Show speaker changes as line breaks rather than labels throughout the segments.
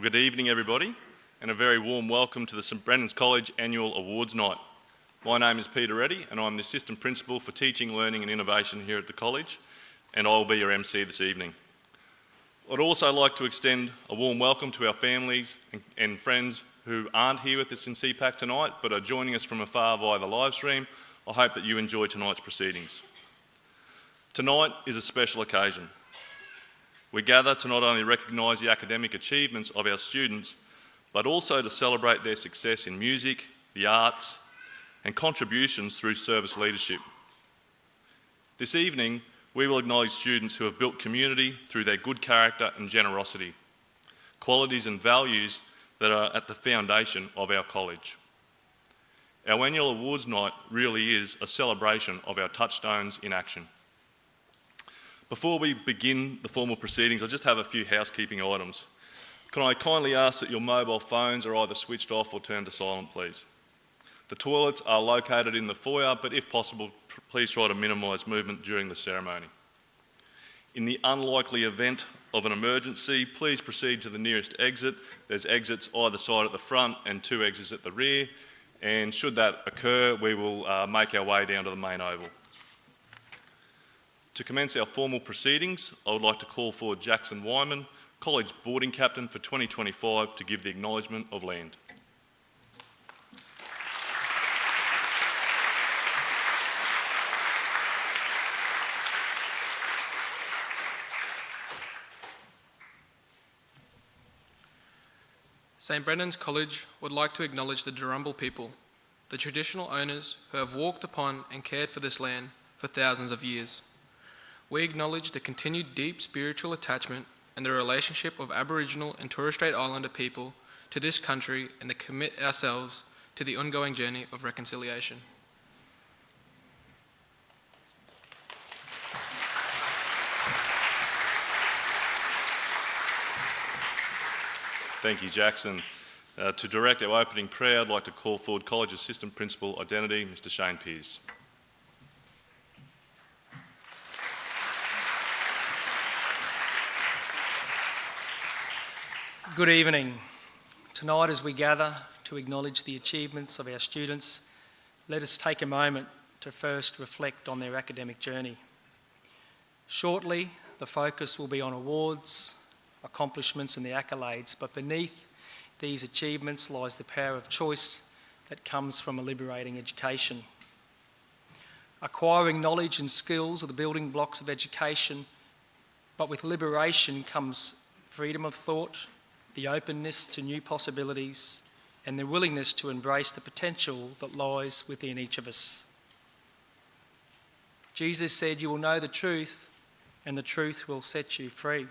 good evening everybody, and a very warm welcome to the St Brendan's College Annual Awards Night. My name is Peter Reddy and I'm the Assistant Principal for Teaching, Learning and Innovation here at the College, and I'll be your MC this evening. I'd also like to extend a warm welcome to our families and friends who aren't here with us in CPAC tonight but are joining us from afar via the live stream. I hope that you enjoy tonight's proceedings. Tonight is a special occasion. We gather to not only recognise the academic achievements of our students, but also to celebrate their success in music, the arts, and contributions through service leadership. This evening, we will acknowledge students who have built community through their good character and generosity, qualities and values that are at the foundation of our college. Our annual awards night really is a celebration of our touchstones in action. Before we begin the formal proceedings, I just have a few housekeeping items. Can I kindly ask that your mobile phones are either switched off or turned to silent, please? The toilets are located in the foyer, but if possible, please try to minimise movement during the ceremony. In the unlikely event of an emergency, please proceed to the nearest exit. There's exits either side at the front and 2 exits at the rear, and should that occur, we will make our way down to the main oval. To commence our formal proceedings, I would like to call forward Jackson Wyman, College Boarding Captain for 2025, to give the acknowledgement of land.
St Brendan's College would like to acknowledge the Durrumbal people, the traditional owners who have walked upon and cared for this land for thousands of years. We acknowledge the continued deep spiritual attachment and the relationship of Aboriginal and Torres Strait Islander people to this country, and to commit ourselves to the ongoing journey of reconciliation.
Thank you, Jackson. To direct our opening prayer, I'd like to call forward College Assistant Principal Identity, Mr. Shane Pearce.
Good evening. Tonight, as we gather to acknowledge the achievements of our students, let us take a moment to first reflect on their academic journey. Shortly, the focus will be on awards, accomplishments and the accolades, but beneath these achievements lies the power of choice that comes from a liberating education. Acquiring knowledge and skills are the building blocks of education, but with liberation comes freedom of thought, the openness to new possibilities, and the willingness to embrace the potential that lies within each of us. Jesus said, "You will know the truth, and the truth will set you free."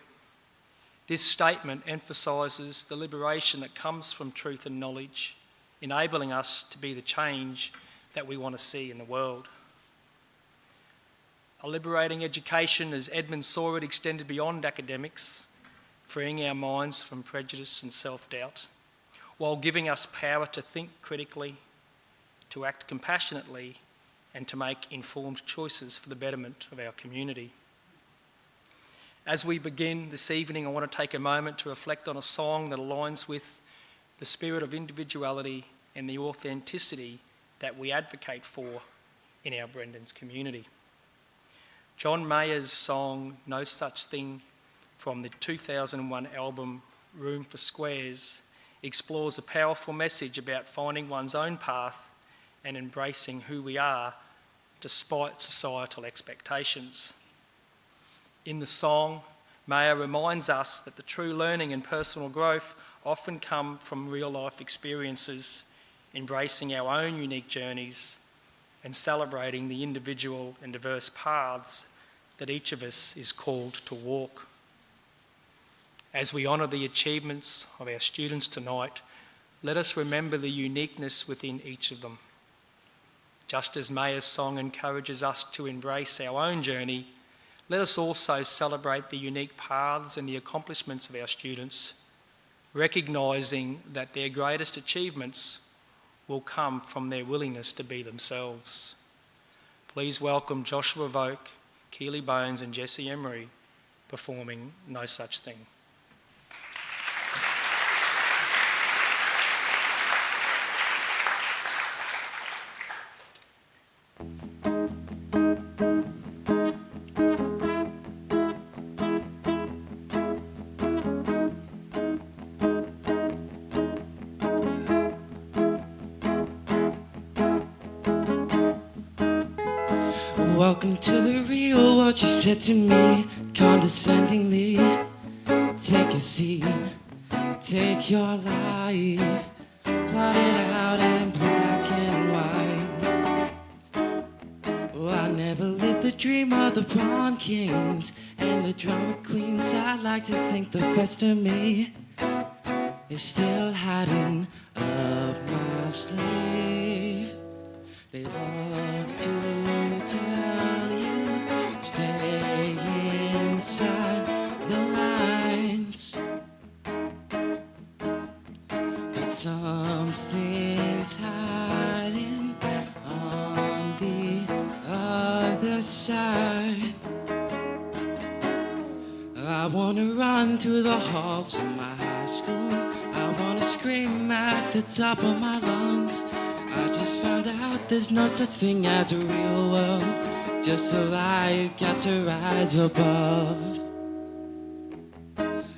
This statement emphasises the liberation that comes from truth and knowledge, enabling us to be the change that we want to see in the world. A liberating education, as Edmund saw it, extended beyond academics, freeing our minds from prejudice and self-doubt, while giving us power to think critically, to act compassionately, and to make informed choices for the betterment of our community. As we begin this evening, I want to take a moment to reflect on a song that aligns with the spirit of individuality and the authenticity that we advocate for in our Brendan's community. John Mayer's song, "No Such Thing," from the 2001 album Room for Squares, explores a powerful message about finding one's own path and embracing who we are despite societal expectations. In the song, Mayer reminds us that the true learning and personal growth often come from real-life experiences, embracing our own unique journeys and celebrating the individual and diverse paths that each of us is called to walk. As we honour the achievements of our students tonight, let us remember the uniqueness within each of them. Just as Mayer's song encourages us to embrace our own journey, let us also celebrate the unique paths and the accomplishments of our students, recognising that their greatest achievements will come from their willingness to be themselves. Please welcome Joshua Voke, Keely Bones and Jesse Emery performing No Such Thing.
Welcome to the real world, she said to me, condescendingly. Take a seat, take your life, plot it out in black and white. Oh, I never lived the dream of the prom kings and the drama queens. I'd like to think the best of me is still hiding up my sleeve. They love to tell you, stay inside the lines. But something's hiding on the other side. I wanna run through the halls of my high school. I wanna scream at the top of my lungs. I just found out there's no such thing as a real world. Just a lie, you got to rise above.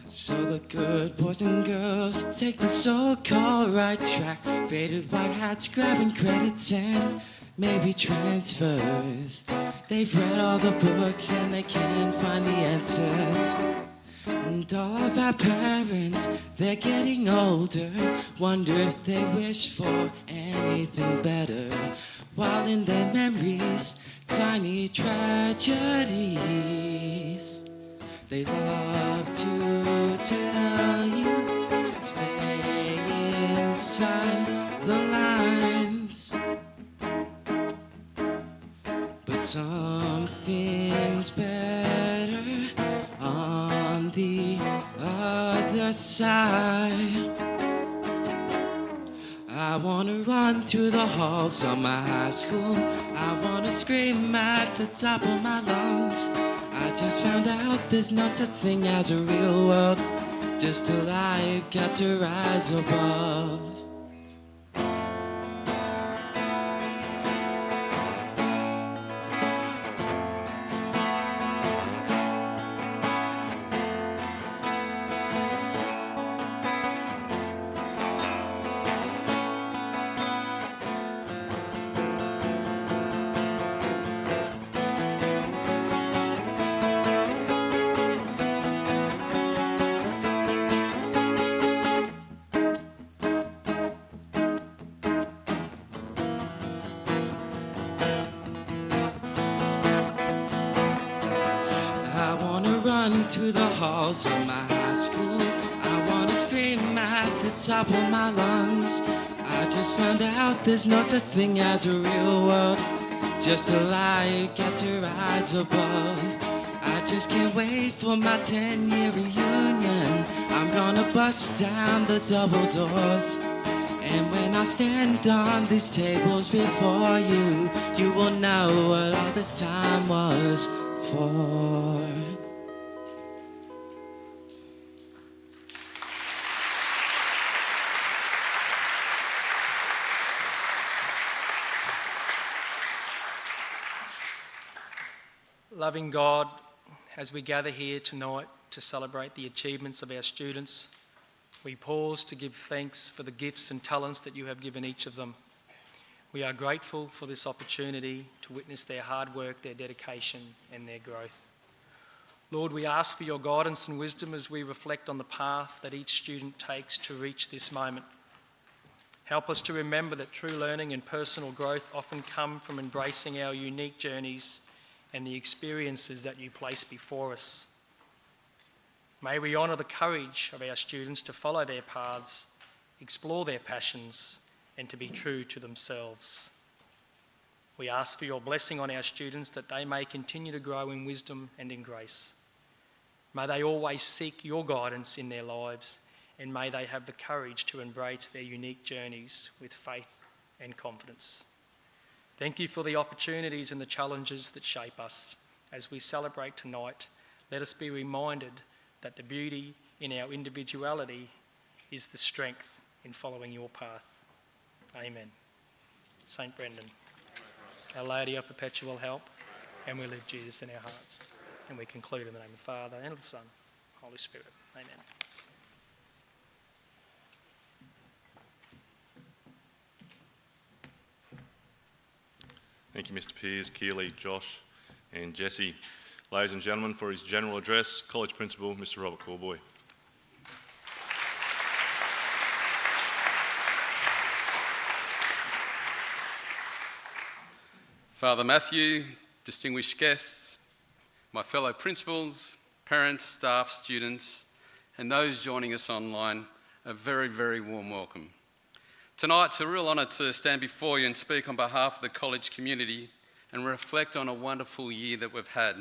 So the good boys and girls take the so-called right track. Faded white hats, grabbing credits and maybe transfers. They've read all the books and they can't find the answers. And all of our parents, they're getting older. Wonder if they wish for anything better. While in their memories, tiny tragedies. They love to tell you, stay inside the lines. But something's better on the other side. I wanna run through the halls of my high school. I wanna scream at the top of my lungs. I just found out there's no such thing as a real world. Just a lie, you got to rise above. Through the halls of my high school, I wanna scream at the top of my lungs. I just found out there's no such thing as a real world. Just a lie, you got to rise above. I just can't wait for my 10-year reunion. I'm gonna bust down the double doors. And when I stand on these tables before you, you will know what all this time was for.
Loving God, as we gather here tonight to celebrate the achievements of our students, we pause to give thanks for the gifts and talents that you have given each of them. We are grateful for this opportunity to witness their hard work, their dedication and their growth. Lord, we ask for your guidance and wisdom as we reflect on the path that each student takes to reach this moment. Help us to remember that true learning and personal growth often come from embracing our unique journeys and the experiences that you place before us. May we honour the courage of our students to follow their paths, explore their passions, and to be true to themselves. We ask for your blessing on our students that they may continue to grow in wisdom and in grace. May they always seek your guidance in their lives, and may they have the courage to embrace their unique journeys with faith and confidence. Thank you for the opportunities and the challenges that shape us. As we celebrate tonight, let us be reminded that the beauty in our individuality is the strength in following your path. Amen. St. Brendan, Our Lady of Perpetual Help, and we live Jesus in our hearts. And we conclude in the name of the Father, and of the Son, Holy Spirit. Amen.
Thank you, Mr. Pearce, Keeley, Josh. and Jesse. Ladies and gentlemen, for his general address, College Principal, Mr. Robert Corboy.
Father Matthew, distinguished guests, my fellow principals, parents, staff, students, and those joining us online, a very, very warm welcome. Tonight, it's a real honour to stand before you and speak on behalf of the college community and reflect on a wonderful year that we've had.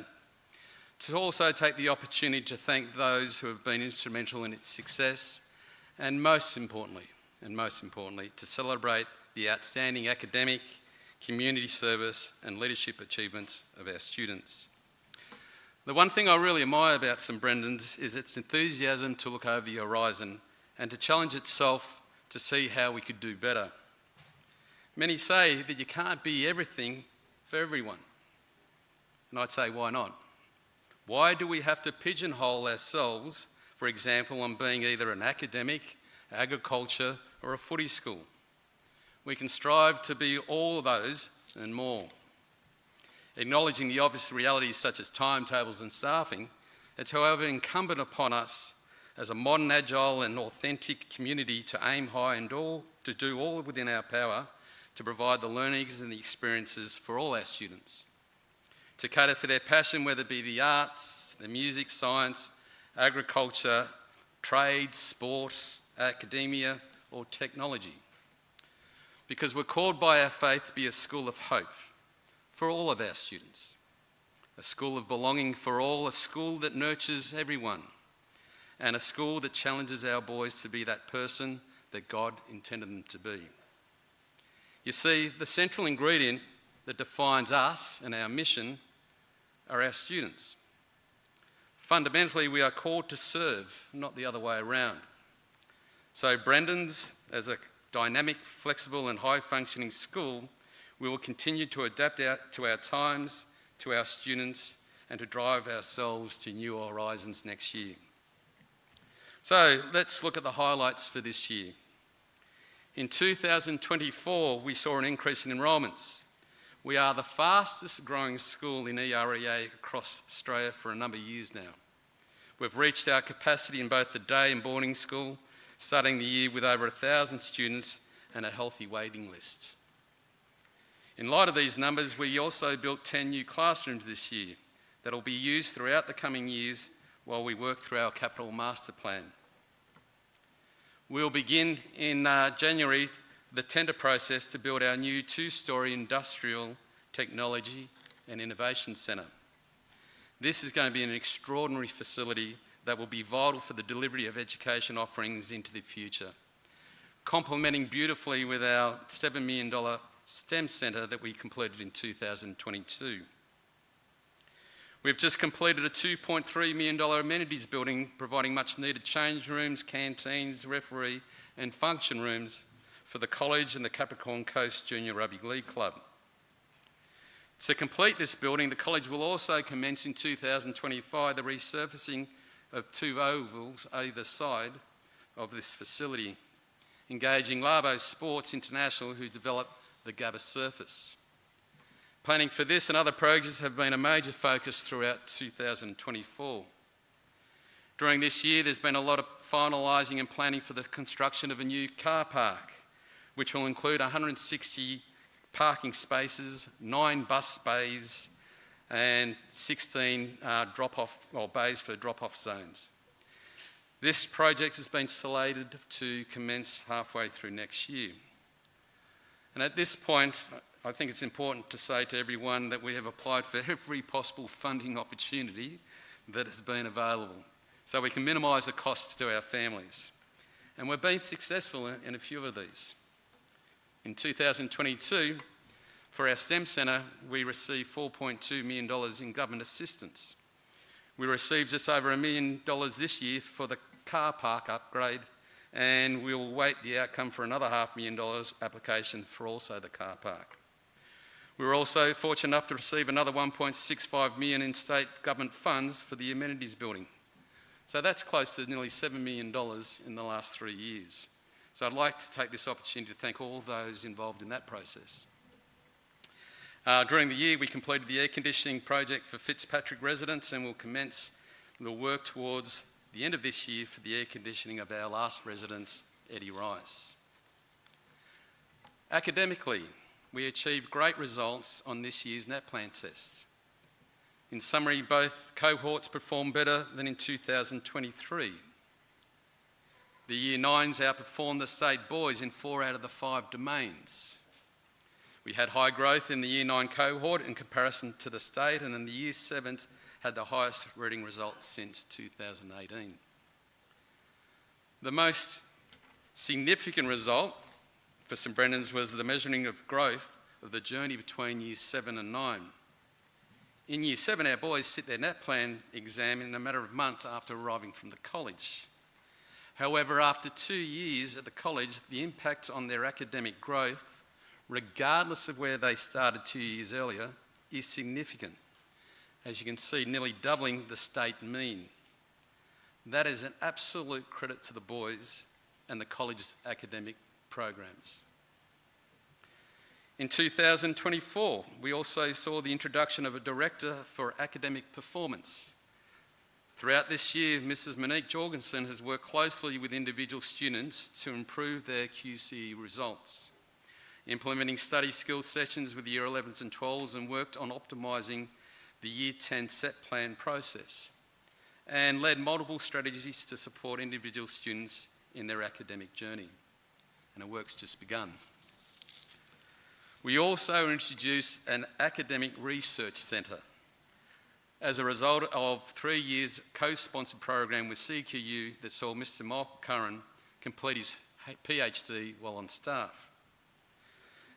To also take the opportunity to thank those who have been instrumental in its success, and most importantly, to celebrate the outstanding academic, community service and leadership achievements of our students. The one thing I really admire about St Brendan's is its enthusiasm to look over the horizon and to challenge itself to see how we could do better. Many say that you can't be everything for everyone. And I'd say, why not? Why do we have to pigeonhole ourselves, for example, on being either an academic, agriculture, or a footy school? We can strive to be all of those and more. Acknowledging the obvious realities such as timetables and staffing, it's however incumbent upon us as a modern, agile and authentic community to aim high and to do all within our power to provide the learnings and the experiences for all our students. To cater for their passion, whether it be the arts, the music, science, agriculture, trade, sport, academia or technology. Because we're called by our faith to be a school of hope for all of our students, a school of belonging for all, a school that nurtures everyone, and a school that challenges our boys to be that person that God intended them to be. You see, the central ingredient that defines us and our mission are our students. Fundamentally, we are called to serve, not the other way around. So Brendan's, as a dynamic, flexible and high-functioning school, we will continue to adapt to our times, to our students, and to drive ourselves to new horizons next year. So let's look at the highlights for this year. In 2024, we saw an increase in enrolments. We are the fastest growing school in EREA across Australia for a number of years now. We've reached our capacity in both the day and boarding school, starting the year with over 1,000 students and a healthy waiting list. In light of these numbers, we also built 10 new classrooms this year that will be used throughout the coming years while we work through our capital master plan. We'll begin in January the tender process to build our new 2-storey industrial technology and innovation centre. This is going to be an extraordinary facility that will be vital for the delivery of education offerings into the future, complementing beautifully with our $7 million STEM centre that we completed in 2022. We've just completed a $2.3 million amenities building, providing much needed change rooms, canteens, referee and function rooms for the college and the Capricorn Coast Junior Rugby League Club. To complete this building, the college will also commence in 2025 the resurfacing of 2 ovals either side of this facility, engaging Labo Sports International, who developed the Gabba surface. Planning for this and other projects have been a major focus throughout 2024. During this year, there's been a lot of finalising and planning for the construction of a new car park, which will include 160 parking spaces, 9 bus bays, and 16 bays for drop-off zones. This project has been slated to commence halfway through next year. And at this point, I think it's important to say to everyone that we have applied for every possible funding opportunity that has been available, so we can minimise the costs to our families. And we've been successful in a few of these. In 2022, for our STEM Centre, we received $4.2 million in government assistance. We received just over $1 million this year for the car park upgrade, and we'll wait the outcome for another $500,000 application for also the car park. We were also fortunate enough to receive another $1.65 million in state government funds for the amenities building. So that's close to nearly $7 million in the last 3 years. So I'd like to take this opportunity to thank all those involved in that process. During the year, we completed the air conditioning project for Fitzpatrick residents and will commence the work towards the end of this year for the air conditioning of our last resident, Eddie Rice. Academically, we achieved great results on this year's NAPLAN tests. In summary, both cohorts performed better than in 2023. The Year 9s outperformed the state boys in 4 out of the 5 domains. We had high growth in the Year 9 cohort in comparison to the state, and in the Year 7s had the highest reading results since 2018. The most significant result for St Brendan's was the measuring of growth of the journey between Years 7 and 9. In Year 7, our boys sit their NAPLAN exam in a matter of months after arriving from the college. However, after 2 years at the college, the impact on their academic growth, regardless of where they started 2 years earlier, is significant. As you can see, nearly doubling the state mean. That is an absolute credit to the boys and the college's academic programs. In 2024, we also saw the introduction of a Director for Academic Performance. Throughout this year, Mrs. Monique Jorgensen has worked closely with individual students to improve their QCE results, implementing study skills sessions with Year 11s and 12s, and worked on optimising the Year 10 set plan process, and led multiple strategies to support individual students in their academic journey. And her work's just begun. We also introduced an academic research centre as a result of 3 years co-sponsored program with CQU that saw Mr. Michael Curran complete his PhD while on staff.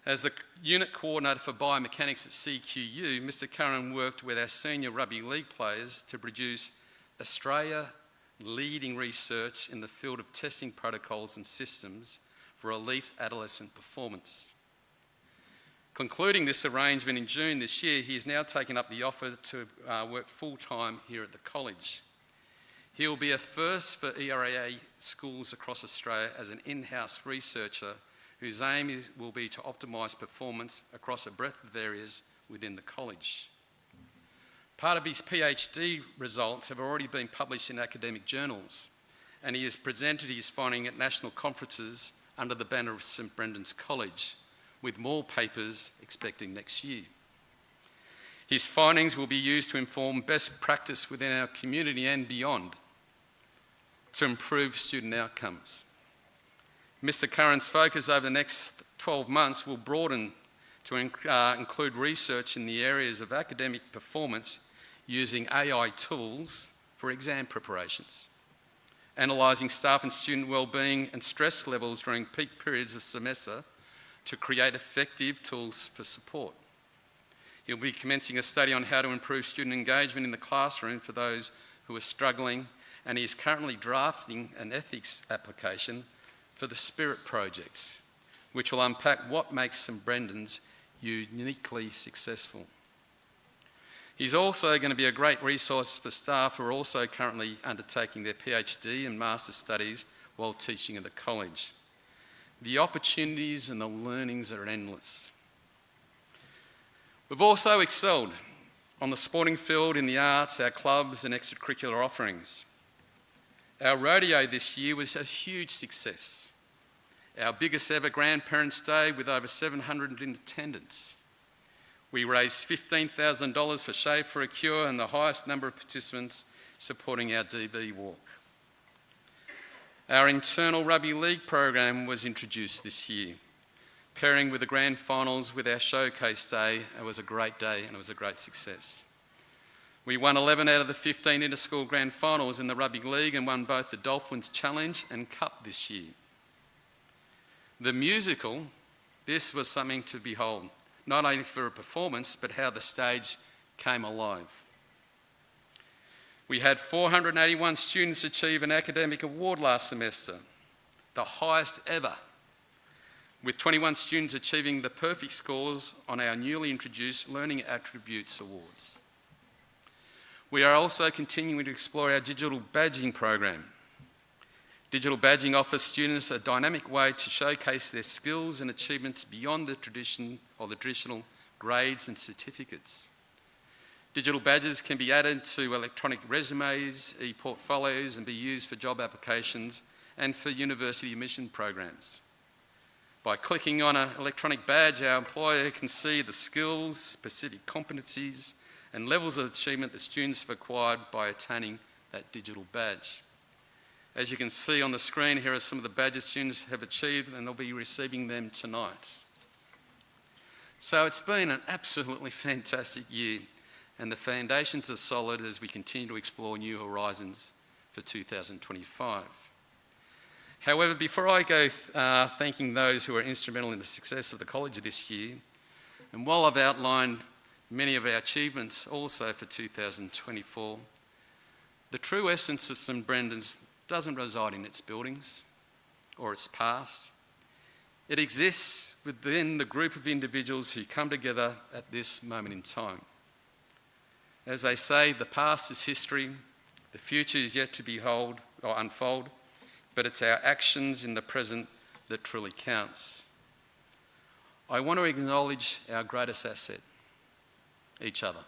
As the unit coordinator for biomechanics at CQU, Mr. Curran worked with our senior rugby league players to produce Australia leading research in the field of testing protocols and systems for elite adolescent performance. Concluding this arrangement in June this year, he has now taken up the offer to work full-time here at the college. He will be a first for ERA schools across Australia as an in-house researcher whose aim will be to optimise performance across a breadth of areas within the college. Part of his PhD results have already been published in academic journals, and he has presented his finding at national conferences under the banner of St Brendan's College, with more papers expecting next year. His findings will be used to inform best practice within our community and beyond to improve student outcomes. Mr. Curran's focus over the next 12 months will broaden to include research in the areas of academic performance using AI tools for exam preparations, analysing staff and student wellbeing and stress levels during peak periods of semester to create effective tools for support. He'll be commencing a study on how to improve student engagement in the classroom for those who are struggling, and he is currently drafting an ethics application for the Spirit Project, which will unpack what makes St Brendan's uniquely successful. He's also going to be a great resource for staff who are also currently undertaking their PhD and master's studies while teaching at the college. The opportunities and the learnings are endless. We've also excelled on the sporting field, in the arts, our clubs and extracurricular offerings. Our rodeo this year was a huge success. Our biggest ever Grandparents' Day with over 700 in attendance. We raised $15,000 for Shave for a Cure and the highest number of participants supporting our DV walk. Our internal rugby league program was introduced this year, pairing with the grand finals with our showcase day. It was a great day and it was a great success. We won 11 out of the 15 inter-school grand finals in the rugby league and won both the Dolphins Challenge and Cup this year. The musical, this was something to behold, not only for a performance, but how the stage came alive. We had 481 students achieve an academic award last semester, the highest ever, with 21 students achieving the perfect scores on our newly introduced Learning Attributes Awards. We are also continuing to explore our digital badging program. Digital badging offers students a dynamic way to showcase their skills and achievements beyond the traditional grades and certificates. Digital badges can be added to electronic resumes, e-portfolios, and be used for job applications and for university admission programs. By clicking on an electronic badge, our employer can see the skills, specific competencies, and levels of achievement that students have acquired by attaining that digital badge. As you can see on the screen, here are some of the badges students have achieved, and they'll be receiving them tonight. So it's been an absolutely fantastic year, and the foundations are solid as we continue to explore new horizons for 2025. However, before I go thanking those who are instrumental in the success of the college this year, and while I've outlined many of our achievements also for 2024, the true essence of St Brendan's doesn't reside in its buildings or its past. It exists within the group of individuals who come together at this moment in time. As they say, the past is history, the future is yet to behold or unfold, but it's our actions in the present that truly counts. I want to acknowledge our greatest asset, each other.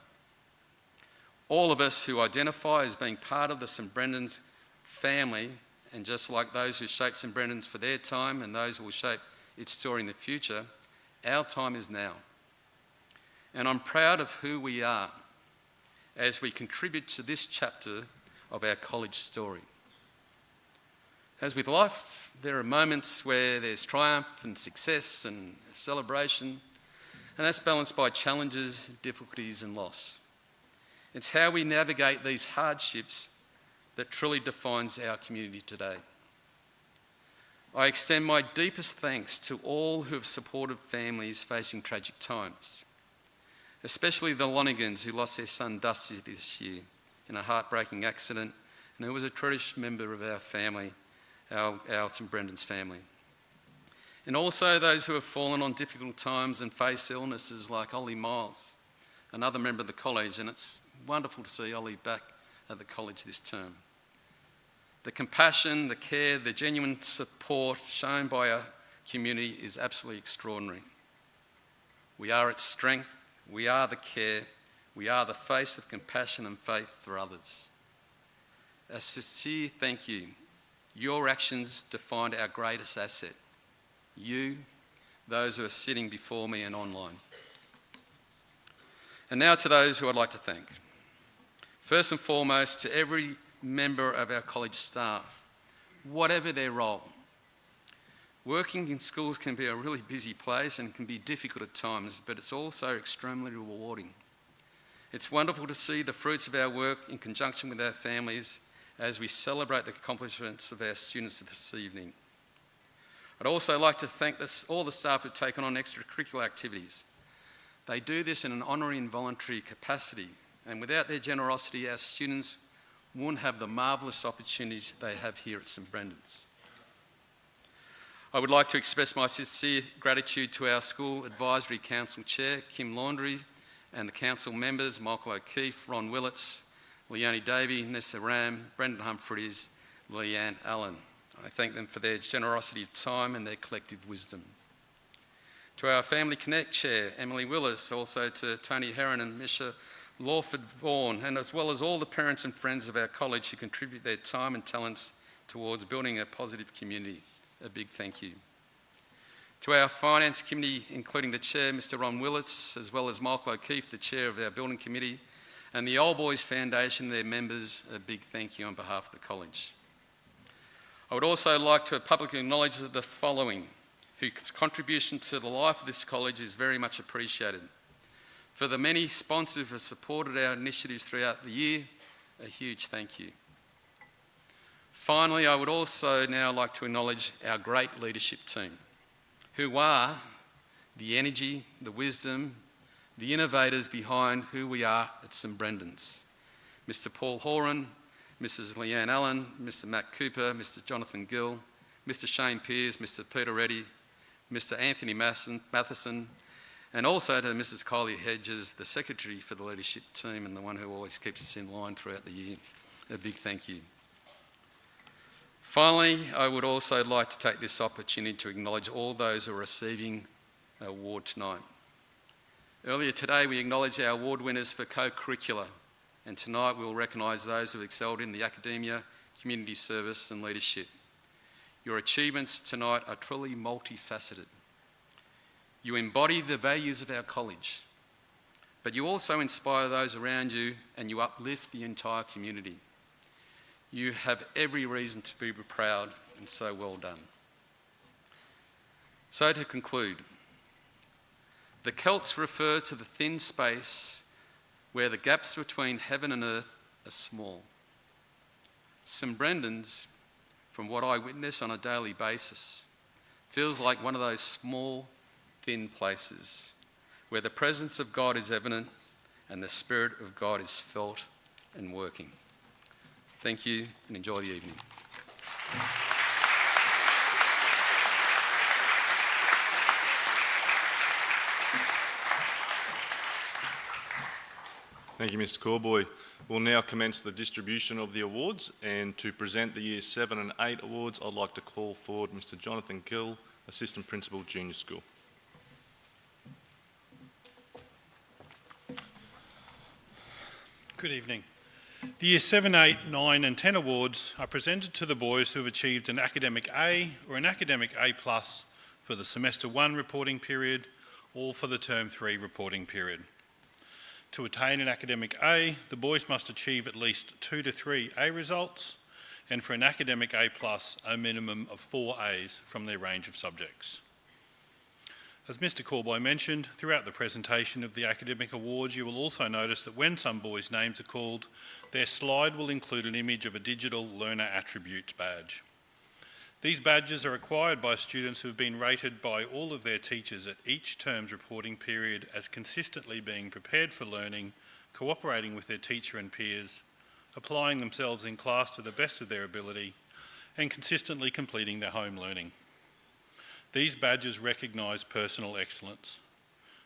All of us who identify as being part of the St Brendan's family, and just like those who shaped St Brendan's for their time and those who will shape its story in the future, our time is now. And I'm proud of who we are as we contribute to this chapter of our college story. As with life, there are moments where there's triumph and success and celebration, and that's balanced by challenges, difficulties, and loss. It's how we navigate these hardships that truly defines our community today. I extend my deepest thanks to all who have supported families facing tragic times, especially the Lonigans who lost their son Dusty this year in a heartbreaking accident, and who was a cherished member of our family, our St Brendan's family. And also those who have fallen on difficult times and faced illnesses like Ollie Miles, another member of the college, and it's wonderful to see Ollie back at the college this term. The compassion, the care, the genuine support shown by our community is absolutely extraordinary. We are its strength, we are the care, we are the face of compassion and faith for others. A sincere thank you. Your actions defined our greatest asset. You, those who are sitting before me and online. And now to those who I'd like to thank. First and foremost, to every member of our college staff, whatever their role. Working in schools can be a really busy place and can be difficult at times, but it's also extremely rewarding. It's wonderful to see the fruits of our work in conjunction with our families as we celebrate the accomplishments of our students this evening. I'd also like to thank all the staff who've taken on extracurricular activities. They do this in an honorary and voluntary capacity, and without their generosity, our students wouldn't have the marvellous opportunities they have here at St Brendan's. I would like to express my sincere gratitude to our School Advisory Council Chair, Kim Laundry, and the council members, Michael O'Keefe, Ron Willits, Leonie Davey, Nessa Ram, Brendan Humphreys, Leanne Allen. I thank them for their generosity of time and their collective wisdom. To our Family Connect Chair, Emily Willis, also to Tony Heron and Misha Lawford Vaughan, and as well as all the parents and friends of our college who contribute their time and talents towards building a positive community. A big thank you. To our Finance Committee, including the Chair, Mr Ron Willits, as well as Michael O'Keefe, the Chair of our Building Committee, and the Old Boys Foundation, their members, a big thank you on behalf of the college. I would also like to publicly acknowledge the following, whose contribution to the life of this college is very much appreciated. For the many sponsors who have supported our initiatives throughout the year, a huge thank you. Finally, I would also now like to acknowledge our great leadership team, who are the energy, the wisdom, the innovators behind who we are at St Brendan's. Mr Paul Horan, Mrs Leanne Allen, Mr Matt Cooper, Mr Jonathan Gill, Mr Shane Pears, Mr Peter Reddy, Mr Anthony Matheson, and also to Mrs Kylie Hedges, the Secretary for the leadership team and the one who always keeps us in line throughout the year. A big thank you. Finally, I would also like to take this opportunity to acknowledge all those who are receiving an award tonight. Earlier today, we acknowledged our award winners for co-curricular, and tonight we will recognise those who have excelled in the academia, community service and leadership. Your achievements tonight are truly multifaceted. You embody the values of our college, but you also inspire those around you and you uplift the entire community. You have every reason to be proud, and so well done. So to conclude, the Celts refer to the thin space where the gaps between heaven and earth are small. St Brendan's, from what I witness on a daily basis, feels like one of those small, thin places where the presence of God is evident and the Spirit of God is felt and working. Thank you and enjoy the evening.
Thank you, Mr. Corboy. We'll now commence the distribution of the awards, and to present the Year 7 and 8 awards, I'd like to call forward Mr. Jonathan Gill, Assistant Principal, Junior School.
Good evening. The Year 7, 8, 9 and 10 awards are presented to the boys who have achieved an Academic A or an Academic A+ for the Semester 1 reporting period or for the Term 3 reporting period. To attain an Academic A, the boys must achieve at least 2 to 3 A results, and for an Academic A+, a minimum of 4 A's from their range of subjects. As Mr. Corboy mentioned, throughout the presentation of the academic awards, you will also notice that when some boys' names are called, their slide will include an image of a digital learner attributes badge. These badges are acquired by students who have been rated by all of their teachers at each term's reporting period as consistently being prepared for learning, cooperating with their teacher and peers, applying themselves in class to the best of their ability, and consistently completing their home learning. These badges recognise personal excellence.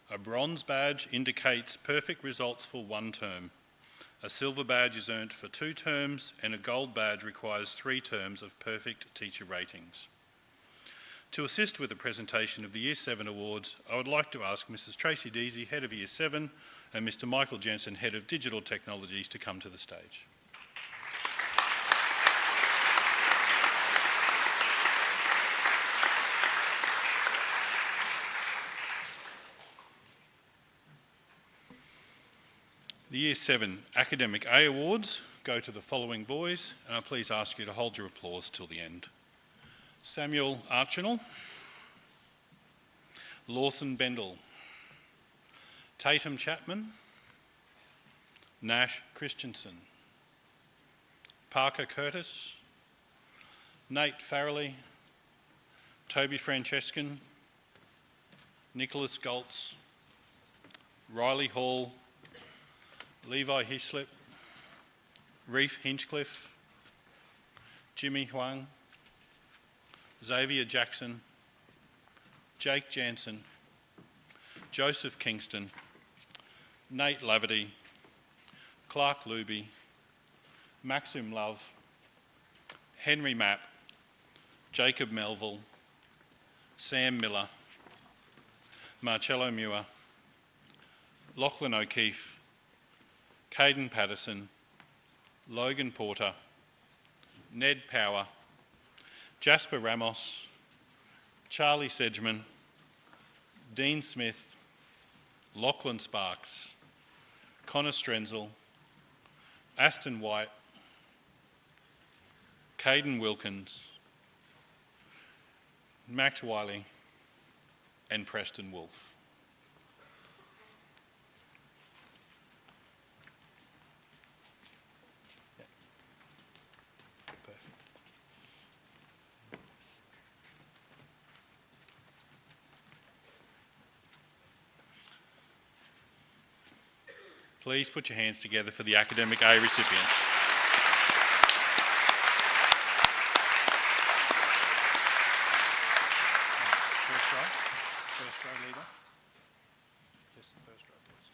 A bronze badge indicates perfect results for 1 term. A silver badge is earned for 2 terms, and a gold badge requires 3 terms of perfect teacher ratings. To assist with the presentation of the Year 7 awards, I would like to ask Mrs. Tracy Deasy, Head of Year 7, and Mr. Michael Jensen, Head of Digital Technologies, to come to the stage. The Year 7 Academic A Awards go to the following boys, and I please ask you to hold your applause till the end. Samuel Archinall, Lawson Bendel, Tatum Chapman, Nash Christensen, Parker Curtis, Nate Farrelly, Toby Francescan, Nicholas Goltz, Riley Hall, Levi Hislip, Reef Hinchcliffe, Jimmy Huang, Xavier Jackson, Jake Jansen, Joseph Kingston, Nate Laverty, Clark Luby, Maxim Love, Henry Mapp, Jacob Melville, Sam Miller, Marcello Muir, Lachlan O'Keefe, Caden Patterson, Logan Porter, Ned Power, Jasper Ramos, Charlie Sedgman, Dean Smith, Lachlan Sparks, Connor Strenzel, Aston White, Caden Wilkins, Max Wiley, and Preston Wolfe. Please put your hands together for the Academic A recipients. First row leader. Just the first row, please.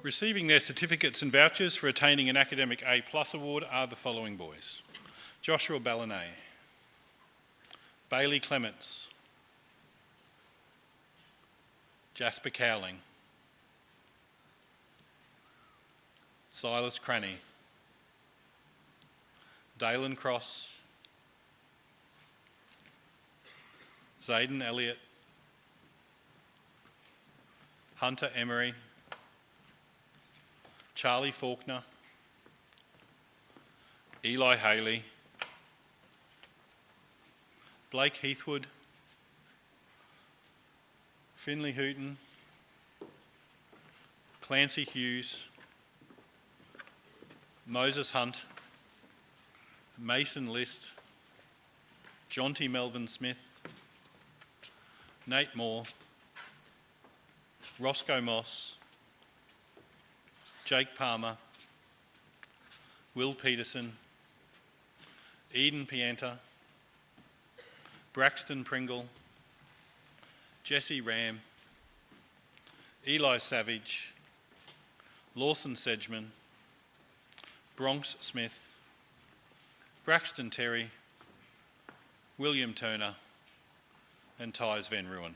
Receiving their certificates and vouchers for attaining an Academic A+ award are the following boys: Joshua Ballinet, Bailey Clements, Jasper Cowling, Silas Cranny, Dalen Cross, Zayden Elliott, Hunter Emery, Charlie Faulkner, Eli Haley, Blake Heathwood, Finley Hooton, Clancy Hughes, Moses Hunt, Mason List, Jonty Melvin Smith, Nate Moore, Roscoe Moss, Jake Palmer, Will Peterson, Eden Pianta, Braxton Pringle, Jesse Ram, Eli Savage, Lawson Sedgman, Bronx Smith, Braxton Terry, William Turner, and Tyes Van Ruin.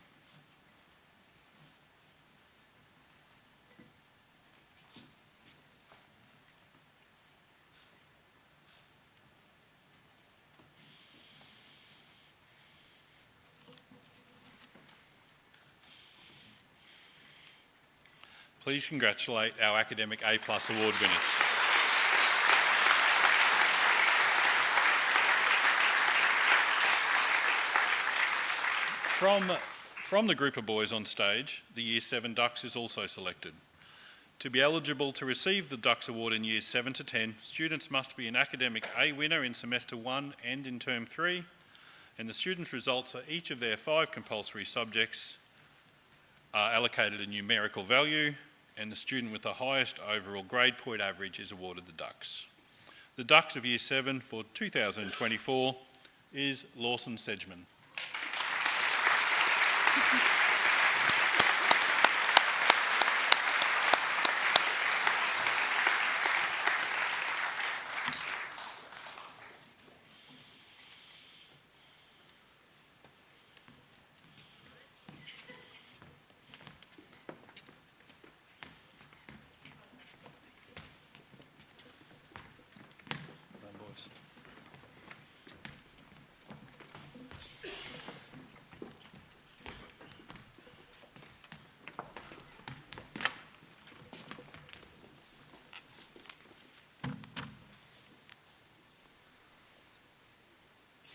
Please congratulate our Academic A+ award winners. From the group of boys on stage, the Year 7 Ducks is also selected. To be eligible to receive the Ducks Award in Years 7 to 10, students must be an Academic A winner in Semester 1 and in Term 3, and the students' results for each of their 5 compulsory subjects are allocated a numerical value, and the student with the highest overall grade point average is awarded the Ducks. The Ducks of Year 7 for 2024 is Lawson Sedgman.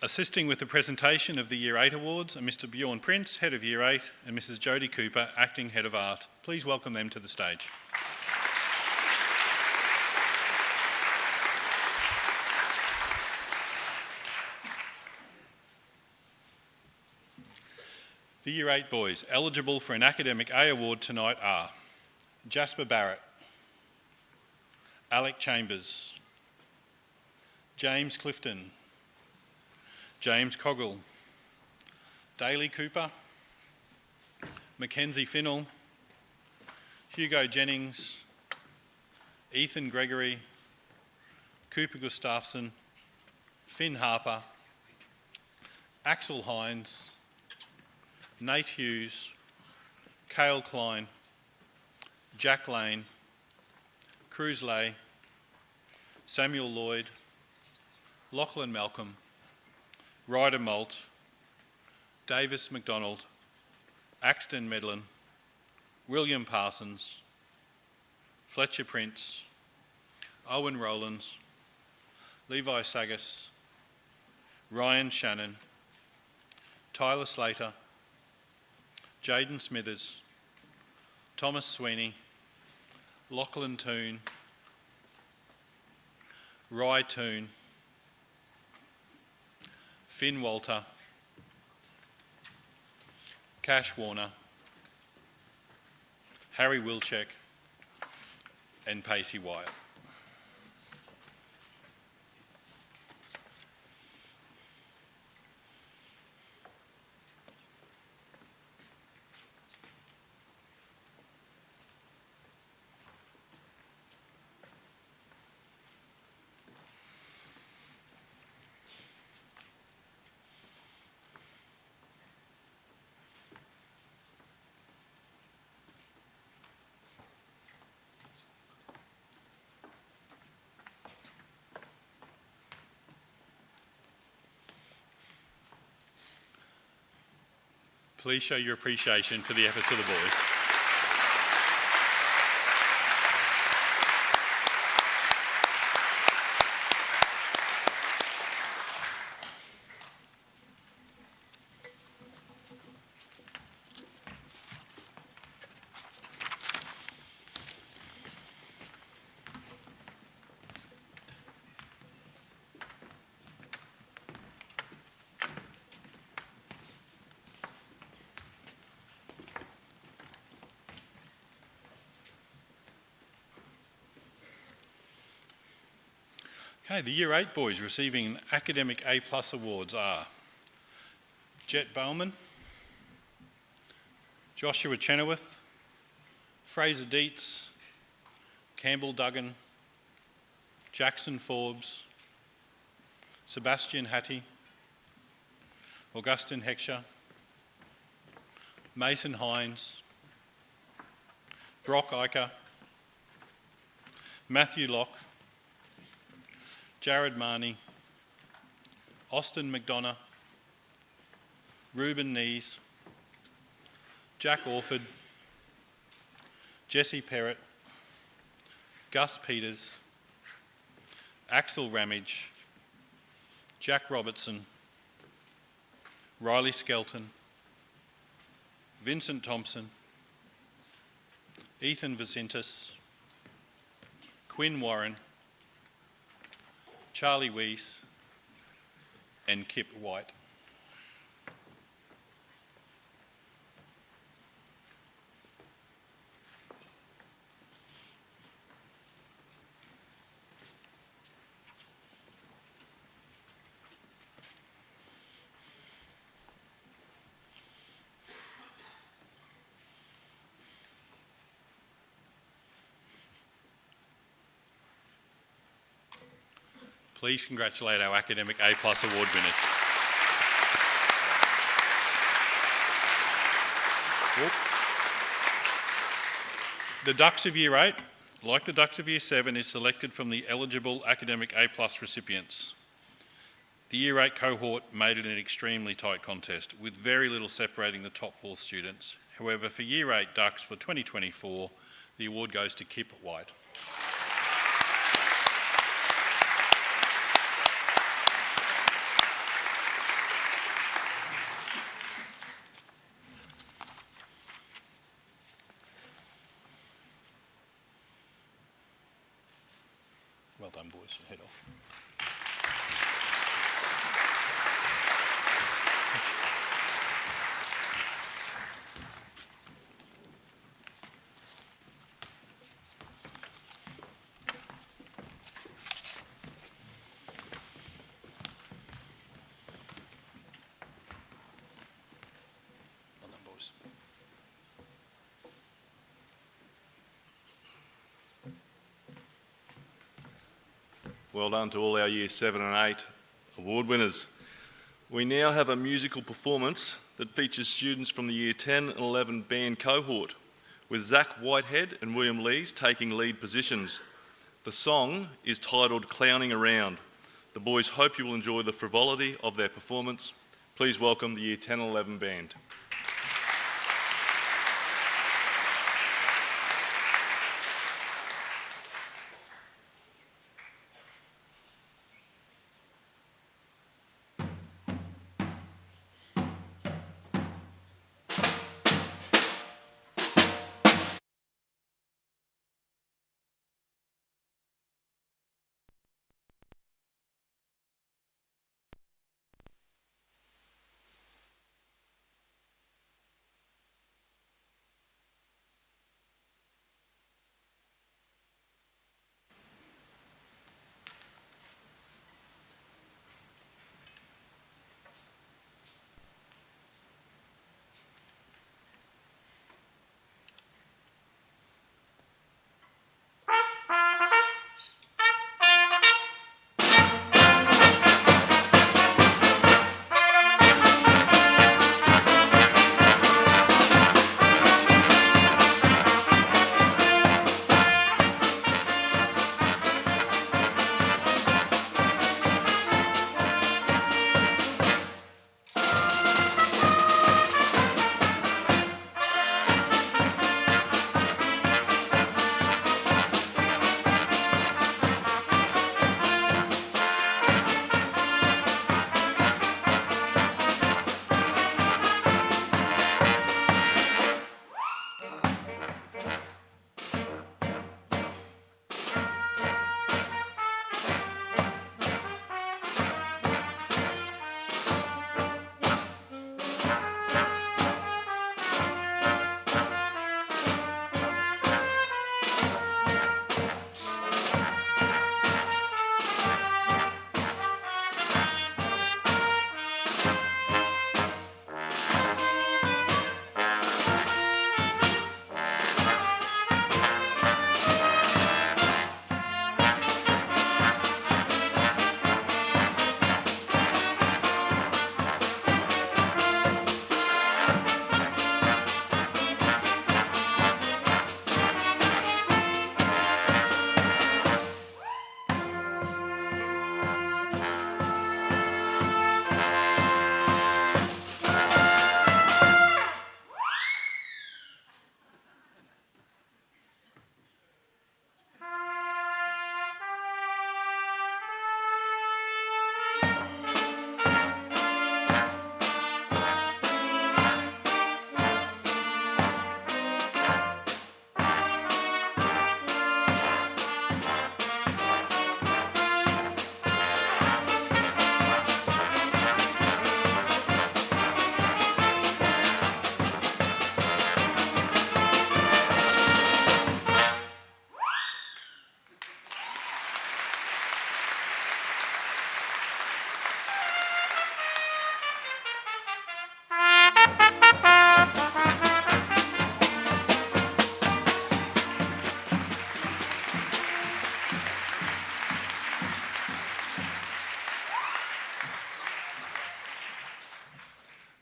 Assisting with the presentation of the Year 8 Awards are Mr Bjorn Prince, Head of Year 8, and Mrs Jodie Cooper, Acting Head of Art. Please welcome them to the stage. The Year 8 boys eligible for an Academic A award tonight are Jasper Barrett, Alec Chambers, James Clifton, James Coggle, Daly Cooper, Mackenzie Finnell, Hugo Jennings, Ethan Gregory, Cooper Gustafson, Finn Harper, Axel Hines, Nate Hughes, Cale Klein, Jack Lane, Cruz Lay, Samuel Lloyd, Lachlan Malcolm, Ryder Malt, Davis McDonald, Axton Medlin, William Parsons, Fletcher Prince, Owen Rowlands, Levi Sagas, Ryan Shannon, Tyler Slater, Jaden Smithers, Thomas Sweeney, Lachlan Toon, Rye Toon, Finn Walter, Cash Warner, Harry Wilczek, and Pacey Wyatt. Please show your appreciation for the efforts of the boys. Okay, the Year 8 boys receiving academic A+ awards are Jet Bowman, Joshua Chenoweth, Fraser Dietz, Campbell Duggan, Jackson Forbes, Sebastian Hattie, Augustin Heckscher, Mason Hines, Brock Iker, Matthew Locke, Jared Marnie, Austin McDonough, Ruben Nees, Jack Orford, Jesse Perrott, Gus Peters, Axel Ramage, Jack Robertson, Riley Skelton, Vincent Thompson, Ethan Vicintis, Quinn Warren, Charlie Weiss, and Kip White. Please congratulate our Academic A+ award winners. The Ducks of Year 8, like the Ducks of Year 7, is selected from the eligible Academic A+ recipients. The Year 8 cohort made it an extremely tight contest, with very little separating the top 4 students. However, for Year 8 Ducks for 2024, the award goes to Kip White. Well done, boys. Head off. Well done, boys.
Well done to all our Year 7 and 8 award winners. We now have a musical performance that features students from the Year 10 and 11 band cohort, with Zach Whitehead and William Lees taking lead positions. The song is titled Clowning Around. The boys hope you will enjoy the frivolity of their performance. Please welcome the Year 10 and 11 band.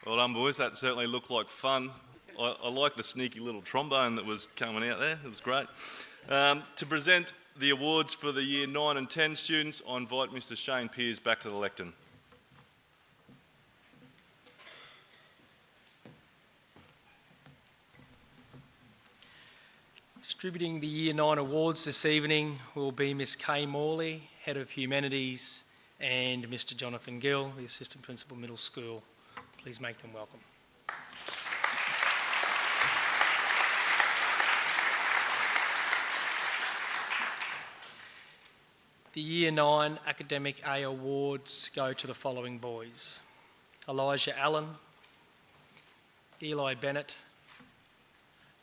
Well done, boys. That certainly looked like fun. I like the sneaky little trombone that was coming out there. It was great. To present the awards for the Year 9 and 10 students, I invite Mr. Shane Peers back to the lectern.
Distributing the Year 9 awards this evening will be Miss Kay Morley, Head of Humanities, and Mr. Jonathan Gill, the Assistant Principal Middle School. Please make them welcome. The Year 9 Academic A awards go to the following boys: Elijah Allen, Eli Bennett,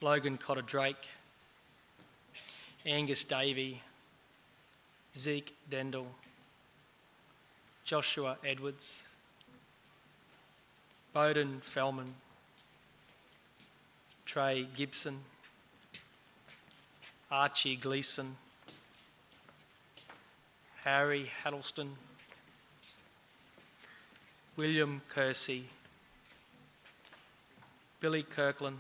Logan Cotter-Drake, Angus Davey, Zeke Dendel, Joshua Edwards, Bowden Fellman, Trey Gibson, Archie Gleeson, Harry Haddleston, William Kersey, Billy Kirkland,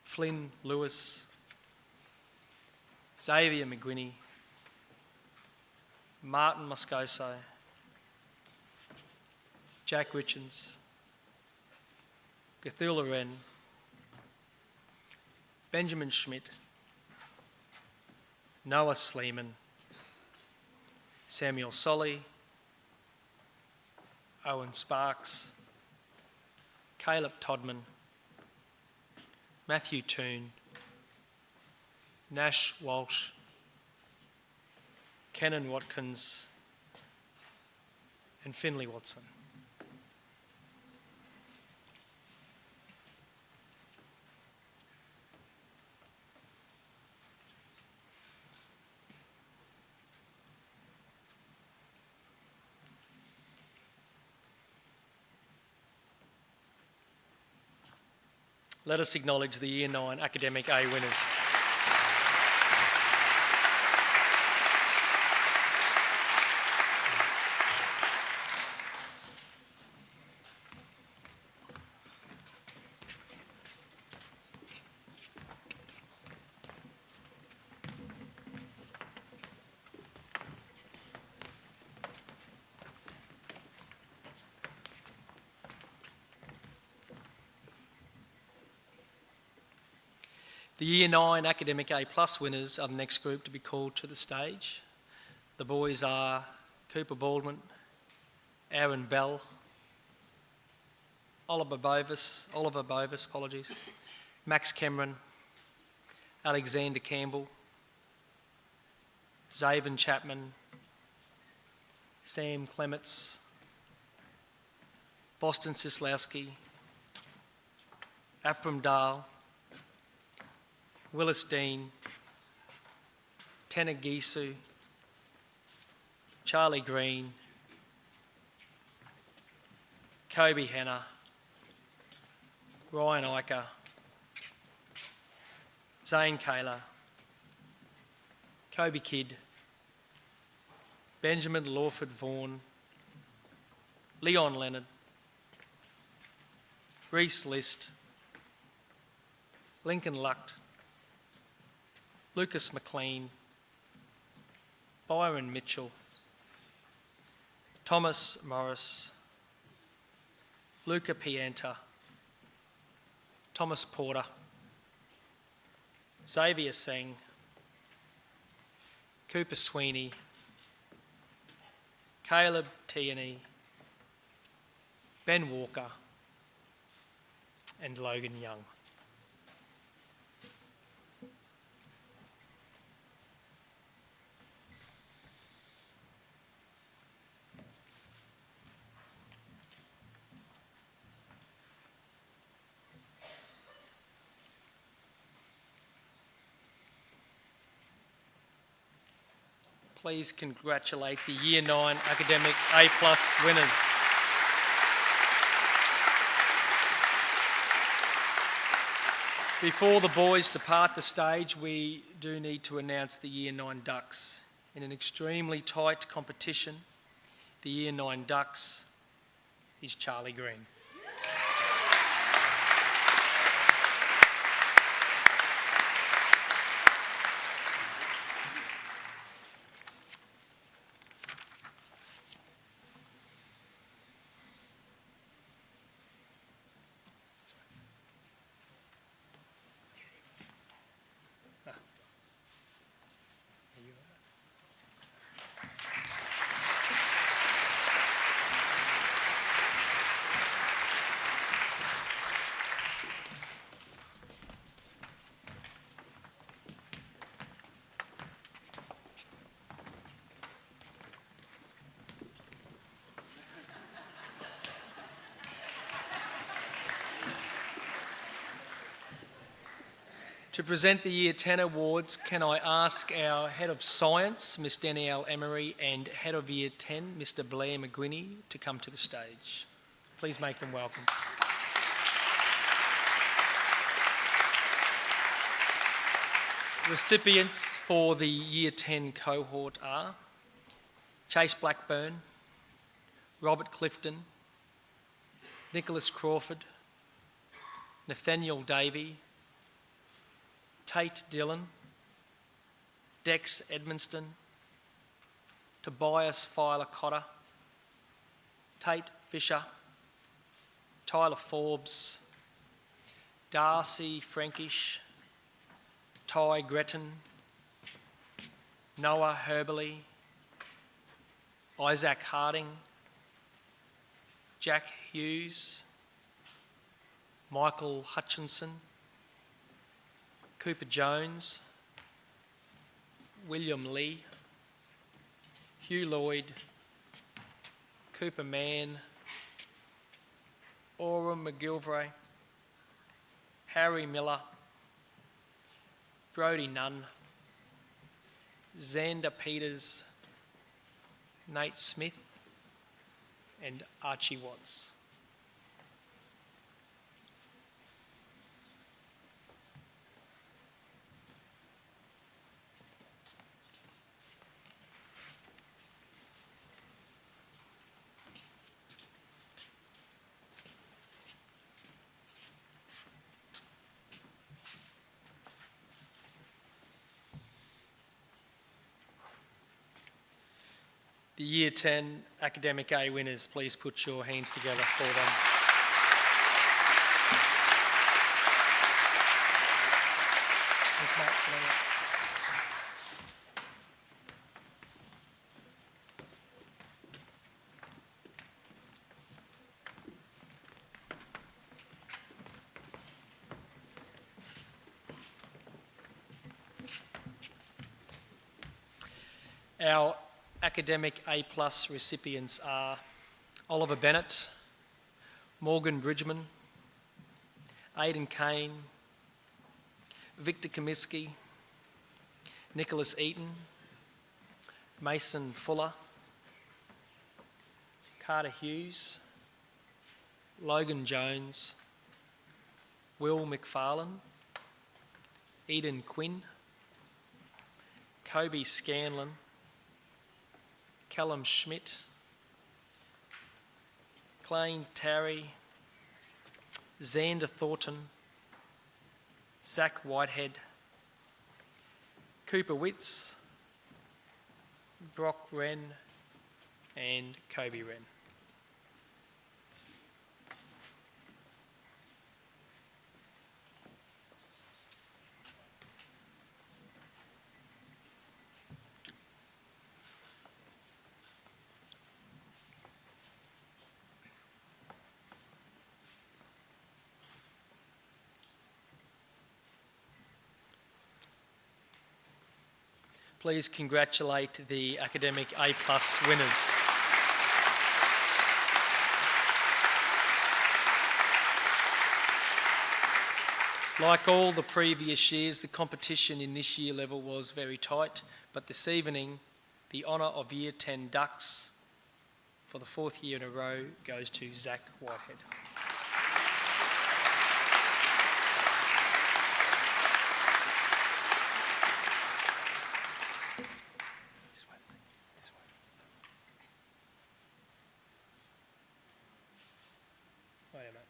Flynn Lewis, Xavier McGuinney, Martin Moscoso, Jack Richards, Gathula Wren, Benjamin Schmidt, Noah Sleeman, Samuel Solly, Owen Sparks, Caleb Todman, Matthew Toon, Nash Walsh, Kenan Watkins, and Finley Watson. Let us acknowledge the Year 9 Academic A winners. The Year 9 Academic A Plus winners are the next group to be called to the stage. The boys are Cooper Baldwin, Aaron Bell, Oliver Bovis, Max Cameron, Alexander Campbell, Zaven Chapman, Sam Clements, Boston Sislowski, Apram Dahl, Willis Dean, Tanner Gisu, Charlie Green, Kobe Hanna, Ryan Iker, Zane Kaler, Kobe Kidd, Benjamin Lawford Vaughan, Leon Leonard, Reese List, Lincoln Lucht, Lucas McLean, Byron Mitchell, Thomas Morris, Luca Pianta, Thomas Porter, Xavier Singh, Cooper Sweeney, Caleb Tierney, Ben Walker, and Logan Young. Please congratulate the Year 9 Academic A+ winners. Before the boys depart the stage, we do need to announce the Year 9 Ducks. In an extremely tight competition, the Year 9 Ducks is Charlie Green. To present the Year 10 awards, can I ask our Head of Science, Ms Danielle Emery, and Head of Year 10, Mr Blair McGuinney, to come to the stage. Please make them welcome. Recipients for the Year 10 cohort are Chase Blackburn, Robert Clifton, Nicholas Crawford, Nathaniel Davey, Tate Dillon, Dex Edmonston, Tobias Filer Cotter, Tate Fisher, Tyler Forbes, Darcy Frankish, Ty Gretton, Noah Herberley, Isaac Harding, Jack Hughes, Michael Hutchinson, Cooper Jones, William Lee, Hugh Lloyd, Cooper Mann, Aura McGilvray, Harry Miller, Brodie Nunn, Xander Peters, Nate Smith, and Archie Watts. The Year 10 Academic A winners, please put your hands together for them. Thanks, Matt. Come on up. Our academic A+ recipients are Oliver Bennett, Morgan Bridgman, Aidan Kane, Victor Comiskey, Nicholas Eaton, Mason Fuller, Carter Hughes, Logan Jones, Will McFarlane, Eden Quinn, Kobe Scanlon, Callum Schmidt, Clayne Tarry, Xander Thornton, Zach Whitehead, Cooper Witz, Brock Wren, and Kobe Wren. Please congratulate the academic A+ winners. Like all the previous years, the competition in this year level was very tight, but this evening, the honour of Year 10 Ducks for the fourth year in a row goes to Zach Whitehead. Wait a minute.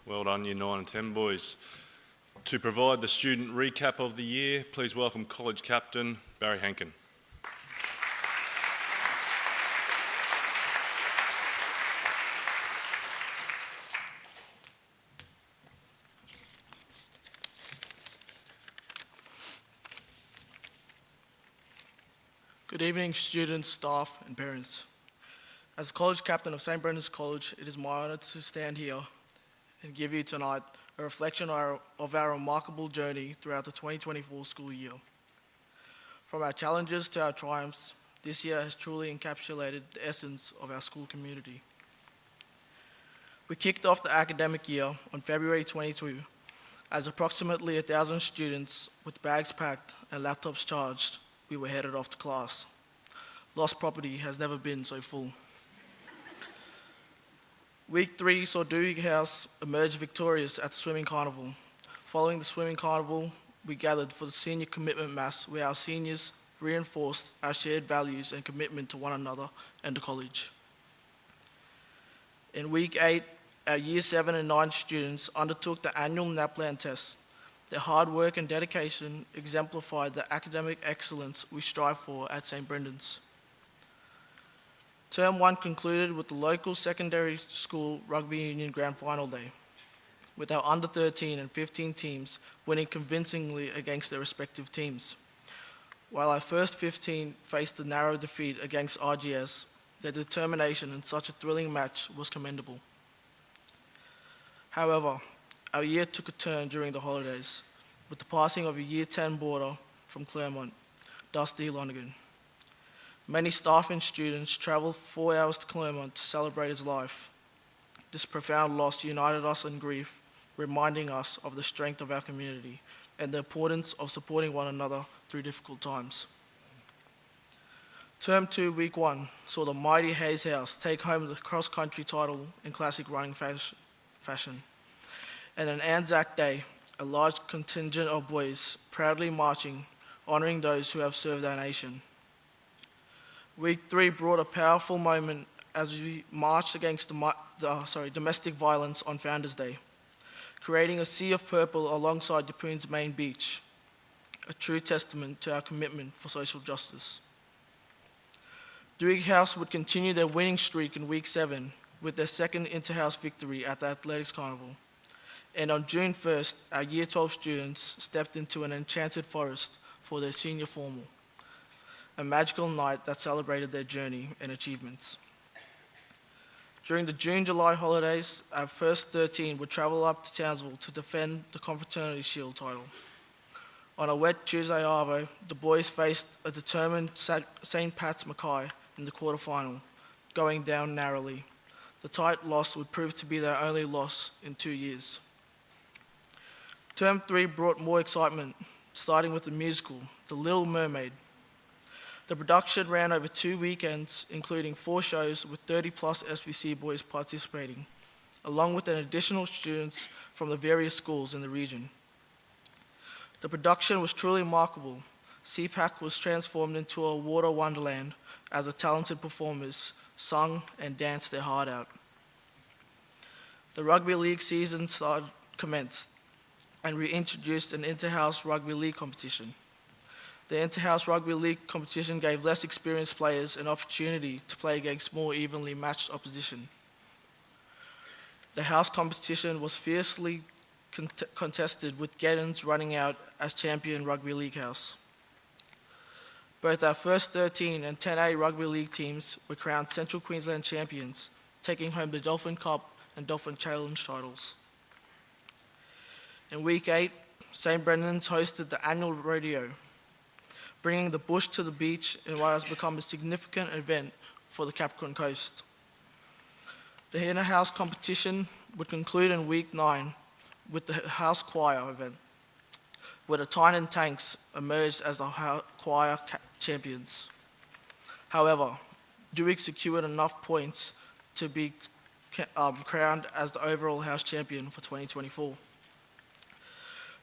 Well done, Year 9 and 10 boys. To provide the student recap of the year, please welcome College Captain Barry Hankin.
Good evening, students, staff, and parents. As College Captain of St. Brendan's College, it is my honour to stand here and give you tonight a reflection of our remarkable journey throughout the 2024 school year. From our challenges to our triumphs, this year has truly encapsulated the essence of our school community. We kicked off the academic year on February 22 as approximately 1,000 students with bags packed and laptops charged, we were headed off to class. Lost property has never been so full. Week 3 saw Dewey House emerge victorious at the swimming carnival. Following the swimming carnival, we gathered for the senior commitment mass where our seniors reinforced our shared values and commitment to one another and the college. In week 8, our year 7 and 9 students undertook the annual NAPLAN test. Their hard work and dedication exemplified the academic excellence we strive for at St. Brendan's. Term 1 concluded with the local secondary school rugby union grand final day, with our under 13 and 15 teams winning convincingly against their respective teams. While our first 15 faced a narrow defeat against RGS, their determination in such a thrilling match was commendable. However, our year took a turn during the holidays, with the passing of a Year 10 boarder from Claremont, Dusty Lonergan. Many staff and students travelled 4 hours to Claremont to celebrate his life. This profound loss united us in grief, reminding us of the strength of our community and the importance of supporting one another through difficult times. Term 2, Week 1 saw the mighty Hayes House take home the cross-country title in classic running fashion. And on Anzac Day, a large contingent of boys proudly marching, honouring those who have served our nation. Week 3 brought a powerful moment as we marched against domestic violence on Founders Day, creating a sea of purple alongside Dupoon's main beach, a true testament to our commitment for social justice. Dewey House would continue their winning streak in Week 7 with their second inter-house victory at the Athletics Carnival. And on June 1st, our Year 12 students stepped into an enchanted forest for their senior formal, a magical night that celebrated their journey and achievements. During the June-July holidays, our first 13 would travel up to Townsville to defend the Confraternity Shield title. On a wet Tuesday arvo, the boys faced a determined St. Pat's Mackay in the quarterfinal, going down narrowly. The tight loss would prove to be their only loss in 2 years. Term 3 brought more excitement, starting with the musical, The Little Mermaid. The production ran over 2 weekends, including 4 shows with 30-plus SBC boys participating, along with an additional students from the various schools in the region. The production was truly remarkable. CPAC was transformed into a water wonderland as the talented performers sung and danced their heart out. The rugby league season commenced, and we introduced an inter-house rugby league competition. The inter-house rugby league competition gave less experienced players an opportunity to play against more evenly matched opposition. The house competition was fiercely contested, with Geddons running out as champion rugby league house. Both our first 13 and 10A rugby league teams were crowned Central Queensland champions, taking home the Dolphin Cup and Dolphin Challenge titles. In week 8, St. Brendan's hosted the annual rodeo, bringing the bush to the beach in what has become a significant event for the Capricorn Coast. The inter-house competition would conclude in week 9 with the house choir event, where the Tynan Tanks emerged as the choir champions. However, Duick secured enough points to be crowned as the overall house champion for 2024.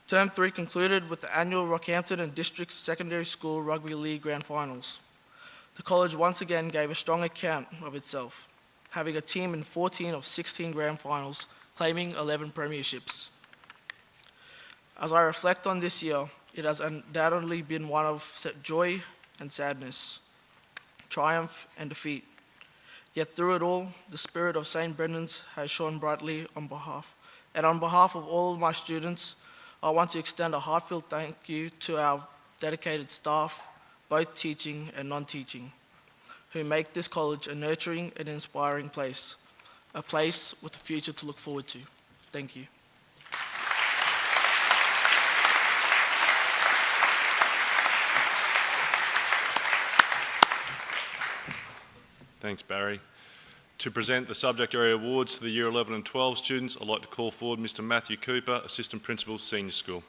Term 3 concluded with the annual Rockhampton and District Secondary School Rugby League Grand Finals. The college once again gave a strong account of itself, having a team in 14 of 16 Grand Finals, claiming 11 premierships. As I reflect on this year, it has undoubtedly been one of joy and sadness, triumph and defeat. Yet through it all, the spirit of St. Brendan's has shone brightly on behalf of all of my students. I want to extend a heartfelt thank you to our dedicated staff, both teaching and non-teaching, who make this college a nurturing and inspiring place, a place with a future to look forward to. Thank you.
Thanks, Barry. To present the subject area awards to the Year 11 and 12 students, I'd like to call forward Mr. Matthew Cooper, Assistant Principal, Senior School.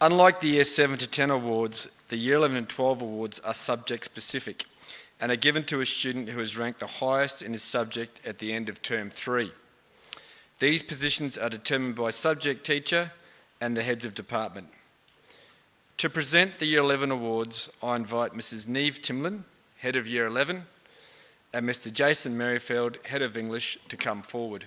Unlike the Year 7 to 10 awards, the Year 11 and 12 awards are subject specific and are given to a student who has ranked the highest in his subject at the end of Term 3. These positions are determined by subject teacher and the heads of department. To present the Year 11 awards, I invite Mrs. Neve Timlin, Head of Year 11, and Mr. Jason Merrifield, Head of English, to come forward.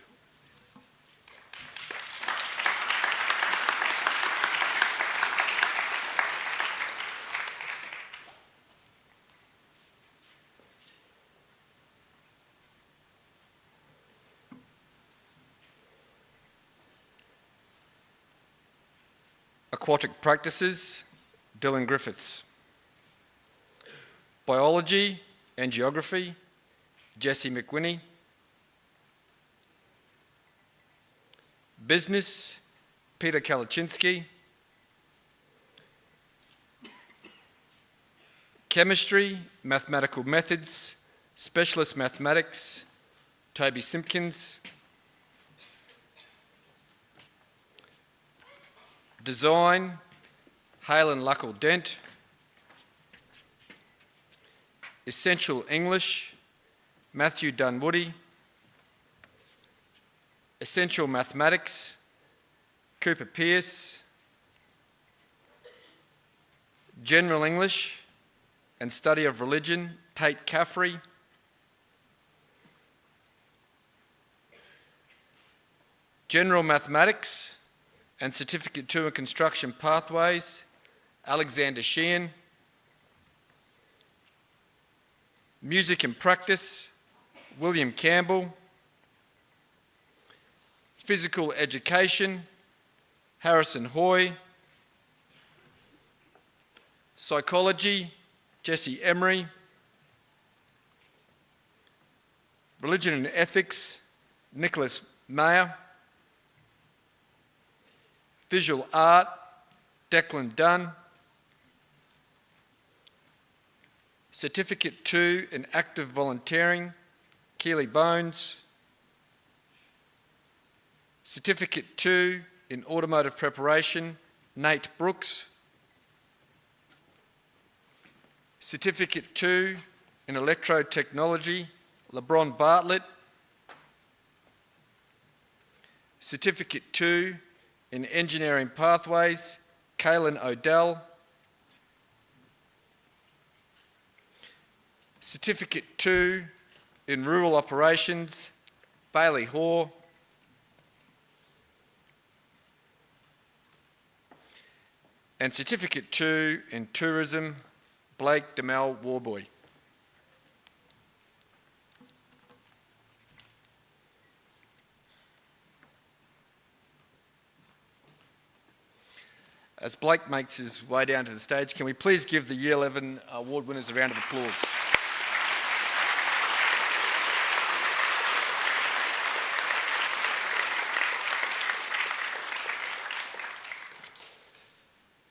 Aquatic Practices, Dylan Griffiths. Biology and Geography, Jesse McWhinney. Business, Peter Kalachinsky. Chemistry, Mathematical Methods, Specialist Mathematics, Toby Simpkins. Design, Halen Luckle-Dent. Essential English, Matthew Dunwoody. Essential Mathematics, Cooper Pierce. General English and Study of Religion, Tate Caffrey. General Mathematics and Certificate 2 in Construction Pathways, Alexander Sheehan. Music and Practice, William Campbell. Physical Education, Harrison Hoy. Psychology, Jesse Emery. Religion and Ethics, Nicholas Mayer. Visual Art, Declan Dunn. Certificate 2 in Active Volunteering, Keely Bones. Certificate 2 in Automotive Preparation, Nate Brooks. Certificate 2 in Electrotechnology, LeBron Bartlett. Certificate 2 in Engineering Pathways, Kaylin Odell. Certificate 2 in Rural Operations, Bailey Hoare. And Certificate 2 in Tourism, Blake Demel Warboy. As Blake makes his way down to the stage, can we please give the Year 11 award winners a round of applause?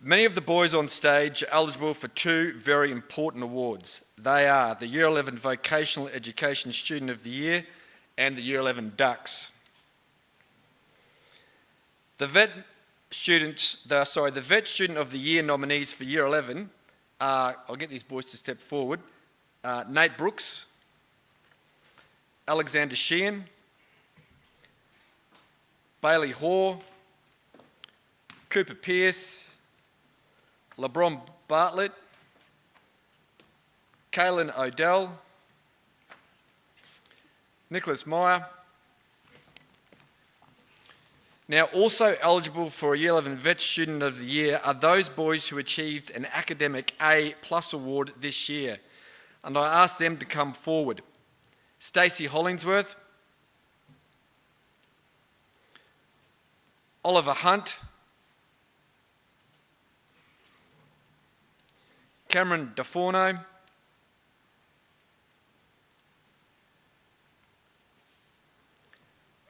Many of the boys on stage are eligible for two very important awards. They are the Year 11 Vocational Education Student of the Year and the Year 11 Ducks. The Vet Student of the Year nominees for Year 11 are, I'll get these boys to step forward, Nate Brooks, Alexander Sheehan, Bailey Hoare, Cooper Pearce, LeBron Bartlett, Kaylin Odell, Nicholas Meyer. Now, also eligible for a Year 11 Vet Student of the Year are those boys who achieved an Academic A+ award this year, and I ask them to come forward. Stacey Hollingsworth, Oliver Hunt, Cameron DeForno,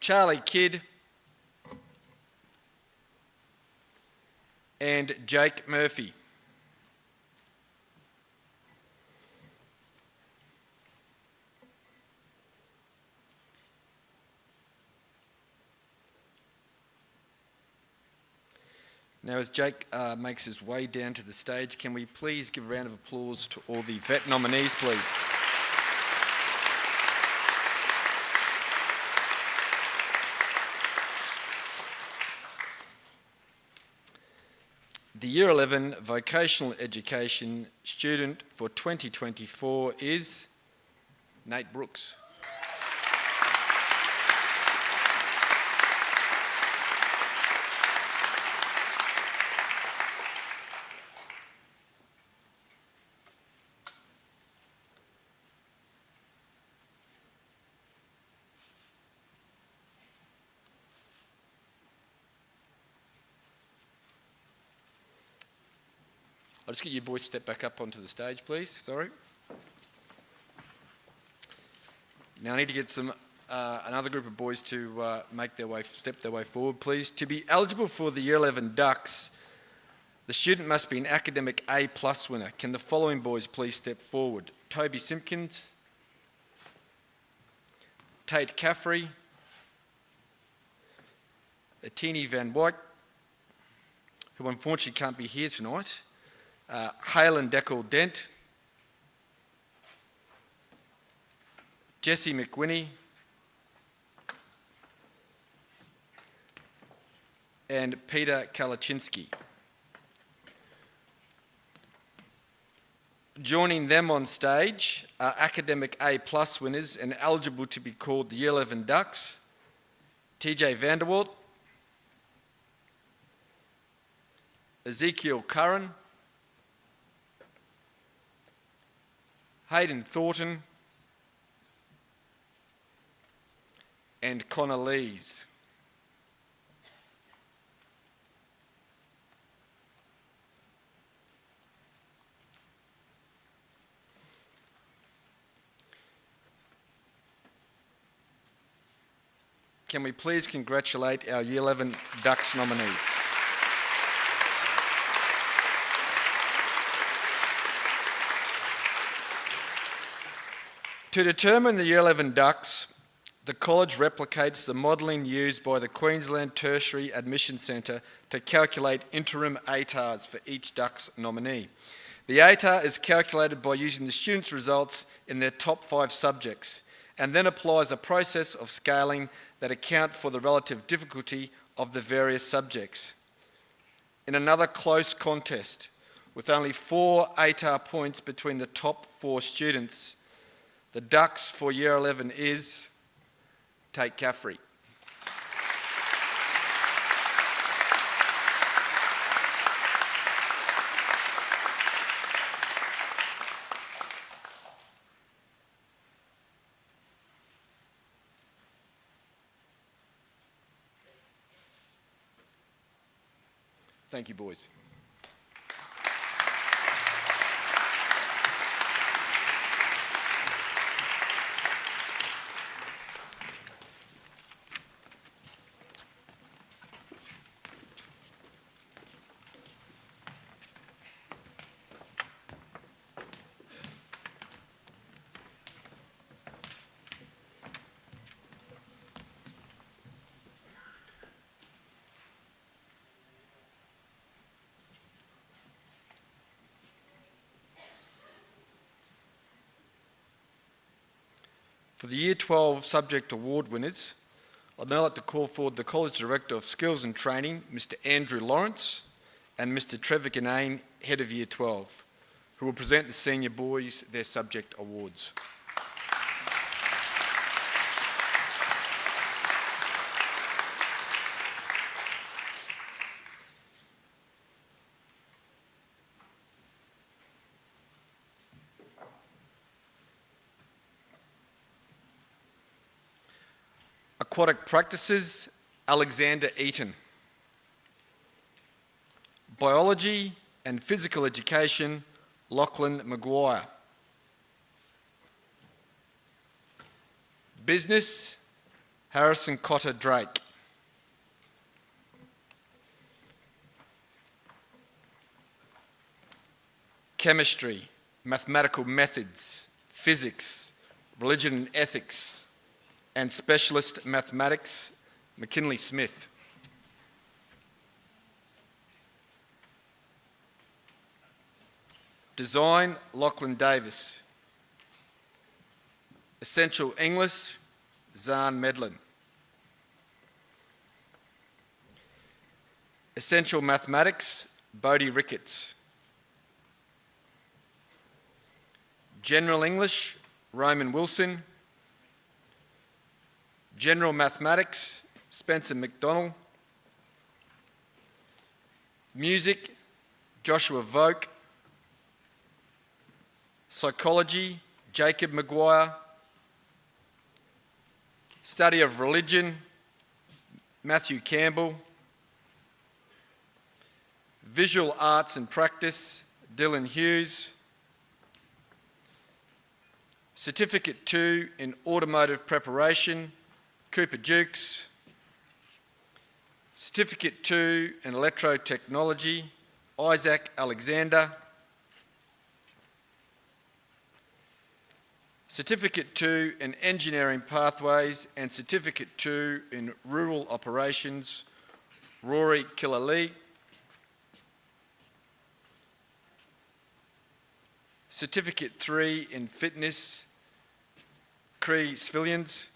Charlie Kidd, and Jake Murphy. Now, as Jake makes his way down to the stage, can we please give a round of applause to all the vet nominees, please? The Year 11 Vocational Education Student for 2024 is Nate Brooks. I'll just get you boys to step back up onto the stage, please. Sorry. Now I need to get another group of boys to step their way forward, please. To be eligible for the Year 11 Ducks, the student must be an Academic A+ winner. Can the following boys please step forward? Toby Simpkins, Tate Caffrey, Atini Van Wyk, who unfortunately can't be here tonight, Halen Deckle-Dent, Jesse McWhinney, and Peter Kalachinsky. Joining them on stage are Academic A+ winners and eligible to be called the Year 11 Ducks, TJ Vanderwalt, Ezekiel Curran, Hayden Thornton, and Connor Lees. Can we please congratulate our Year 11 Ducks nominees? To determine the Year 11 Ducks, the college replicates the modelling used by the Queensland Tertiary Admission Centre to calculate interim ATARs for each Ducks nominee. The ATAR is calculated by using the students' results in their top 5 subjects and then applies a process of scaling that account for the relative difficulty of the various subjects. In another close contest, with only 4 ATAR points between the top 4 students, the Ducks for Year 11 is Tate Caffrey. Thank you, boys. For the Year 12 Subject Award winners, I'd now like to call forward the College Director of Skills and Training, Mr Andrew Lawrence, and Mr Trevor Ganane, Head of Year 12, who will present the senior boys their subject awards. Aquatic Practices, Alexander Eaton. Biology and Physical Education, Lachlan Maguire. Business, Harrison Cotter Drake. Chemistry, Mathematical Methods, Physics, Religion and Ethics, and Specialist Mathematics, McKinley Smith. Design, Lachlan Davis. Essential English, Zahn Medlin. Essential Mathematics, Bodie Ricketts. General English, Roman Wilson. General Mathematics, Spencer McDonnell. Music, Joshua Voke. Psychology, Jacob Maguire. Study of Religion, Matthew Campbell. Visual Arts and Practice, Dylan Hughes. Certificate 2 in Automotive Preparation, Cooper Dukes. Certificate 2 in Electrotechnology, Isaac Alexander. Certificate 2 in Engineering Pathways and Certificate 2 in Rural Operations, Rory Killalea. Certificate 3 in Fitness, Cree Svillians.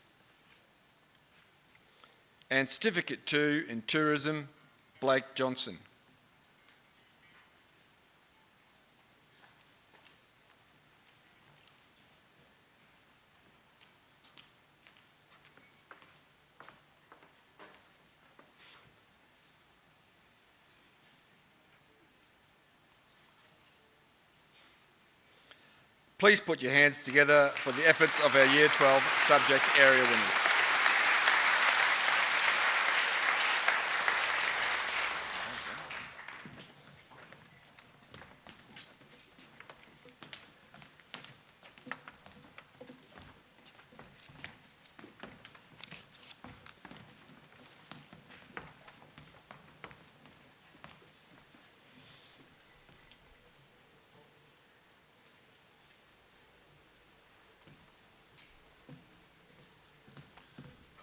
And Certificate 2 in Tourism, Blake Johnson. Please put your hands together for the efforts of our Year 12 subject area winners.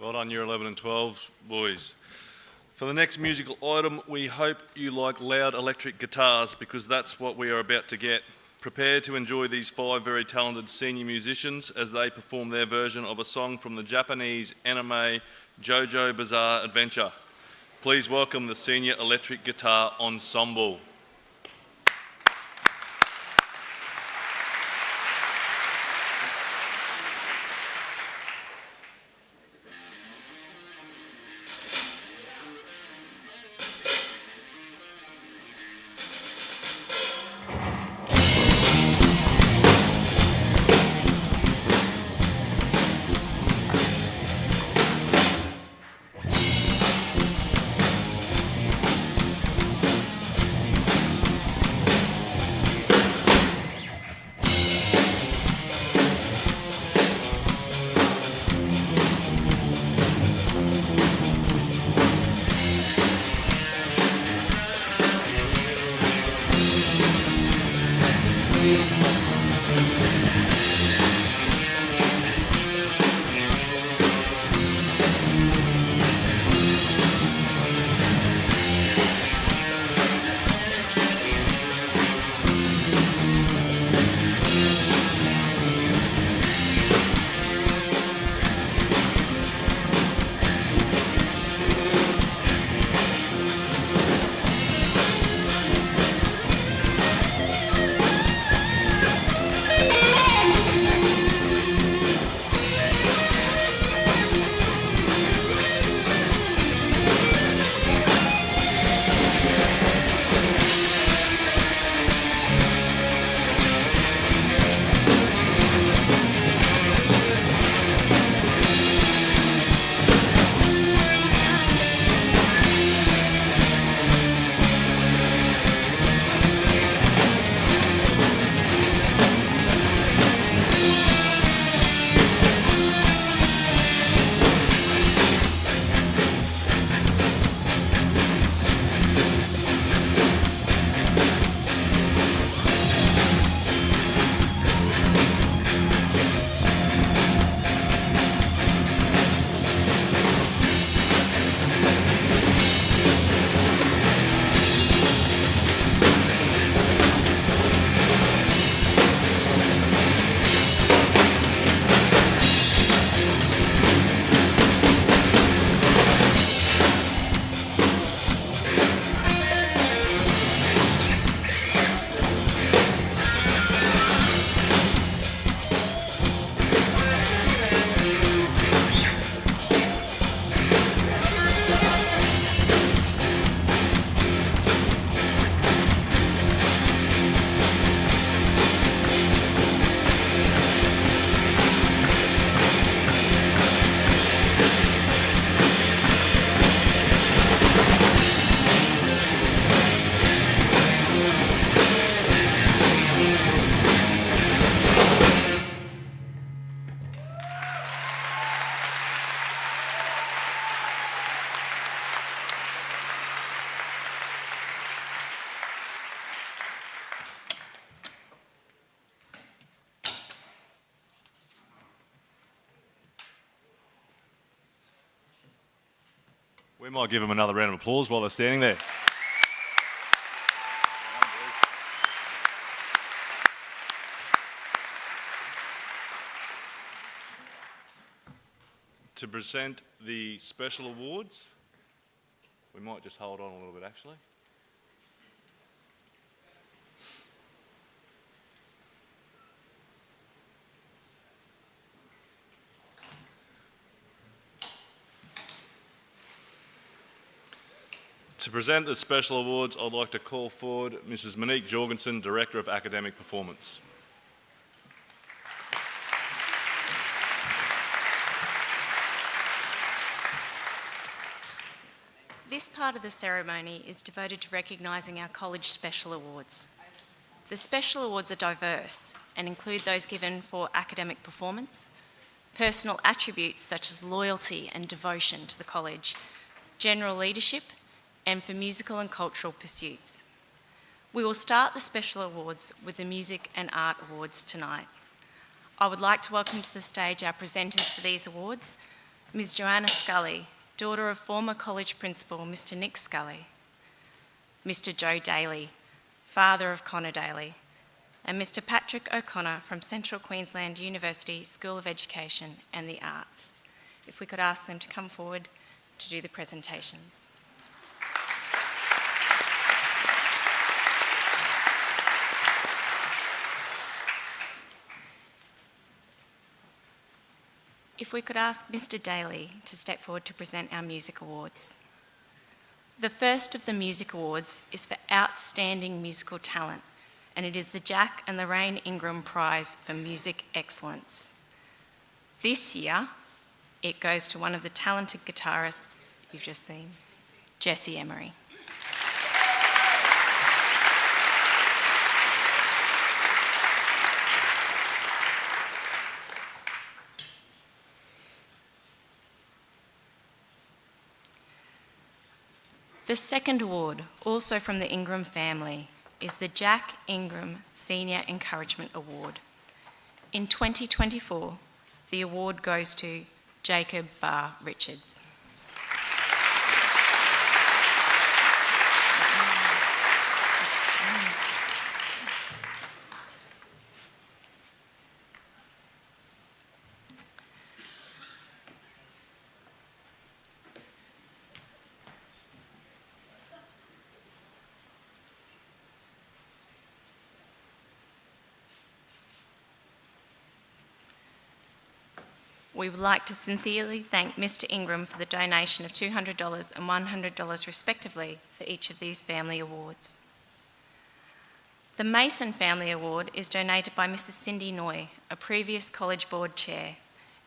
Well done, Year 11 and 12, boys. For the next musical item, we hope you like loud electric guitars because that's what we are about to get. Prepare to enjoy these 5 very talented senior musicians as they perform their version of a song from the Japanese anime JoJo Bizarre Adventure. Please welcome the Senior Electric Guitar Ensemble. We might give them another round of applause while they're standing there. To present the special awards, we might just hold on a little bit actually. To present the special awards, I'd like to call forward Mrs. Monique Jorgensen, Director of Academic Performance.
This part of the ceremony is devoted to recognising our college special awards. The special awards are diverse and include those given for academic performance, personal attributes such as loyalty and devotion to the college, general leadership, and for musical and cultural pursuits. We will start the special awards with the Music and Art Awards tonight. I would like to welcome to the stage our presenters for these awards, Ms. Joanna Scully, daughter of former college principal Mr. Nick Scully, Mr. Joe Daly, father of Connor Daly, and Mr. Patrick O'Connor from Central Queensland University School of Education and the Arts. If we could ask them to come forward to do the presentations. If we could ask Mr. Daly to step forward to present our Music Awards. The first of the Music Awards is for Outstanding Musical Talent, and it is the Jack and Lorraine Ingram Prize for Music Excellence. This year, it goes to one of the talented guitarists you've just seen, Jessie Emery. The second award, also from the Ingram family, is the Jack Ingram Senior Encouragement Award. In 2024, the award goes to Jacob Barr Richards. We would like to sincerely thank Mr. Ingram for the donation of $200 and $100 respectively for each of these family awards. The Mason Family Award is donated by Mrs. Cindy Noy, a previous College Board Chair.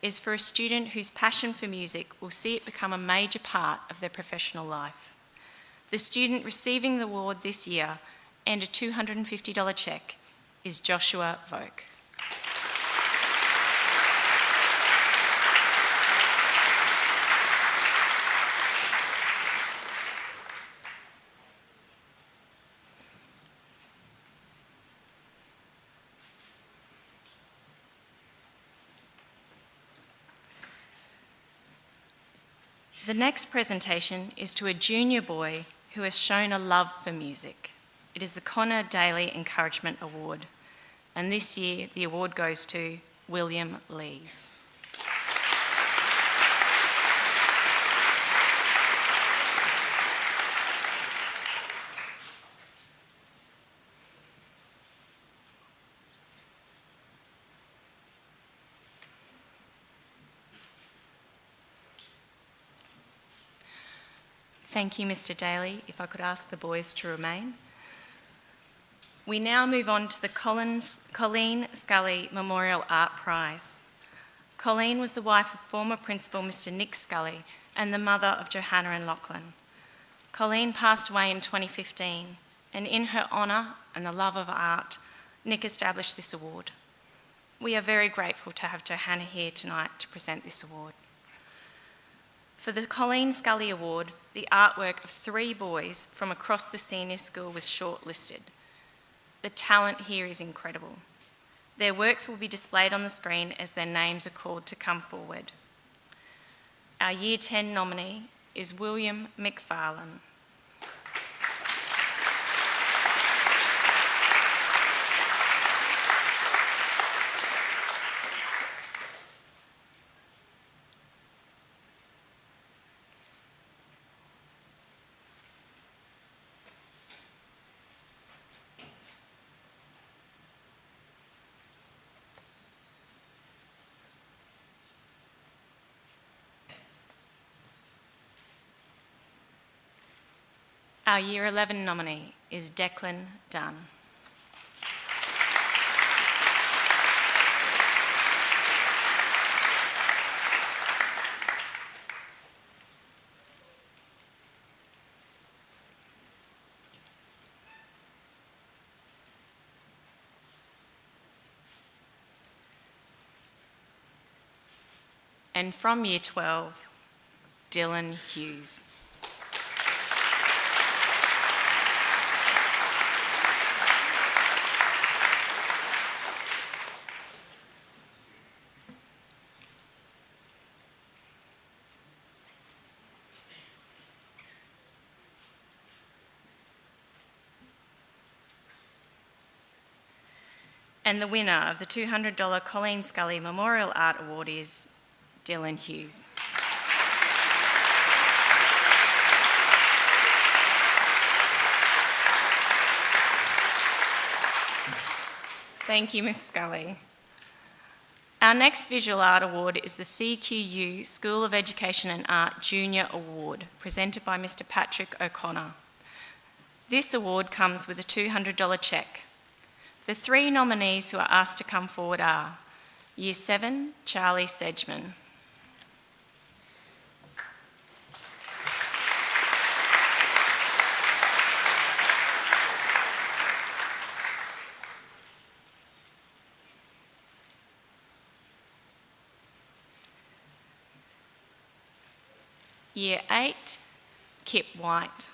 It is for a student whose passion for music will see it become a major part of their professional life. The student receiving the award this year and a $250 cheque is Joshua Voke. The next presentation is to a junior boy who has shown a love for music. It is the Connor Daly Encouragement Award, and this year the award goes to William Lees. Thank you, Mr. Daly. If I could ask the boys to remain. We now move on to the Colleen Scully Memorial Art Prize. Colleen was the wife of former principal Mr. Nick Scully and the mother of Johanna and Lachlan. Colleen passed away in 2015, and in her honour and the love of art, Nick established this award. We are very grateful to have Johanna here tonight to present this award. For the Colleen Scully Award, the artwork of 3 boys from across the senior school was shortlisted. The talent here is incredible. Their works will be displayed on the screen as their names are called to come forward. Our Year 10 nominee is William McFarlane. Our Year 11 nominee is Declan Dunn. And from Year 12, Dylan Hughes. And the winner of the $200 Colleen Scully Memorial Art Award is Dylan Hughes. Thank you, Ms. Scully. Our next Visual Art Award is the CQU School of Education and Art Junior Award, presented by Mr. Patrick O'Connor. This award comes with a $200 cheque. The three nominees who are asked to come forward are Year 7, Charlie Sedgman. Year 8, Kip White.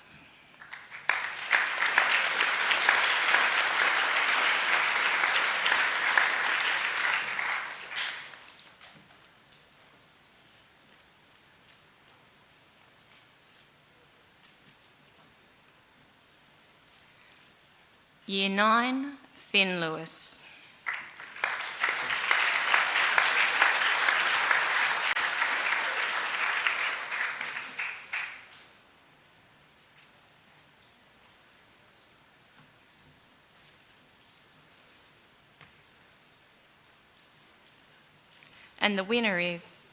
Year 9, Finn Lewis. And the winner is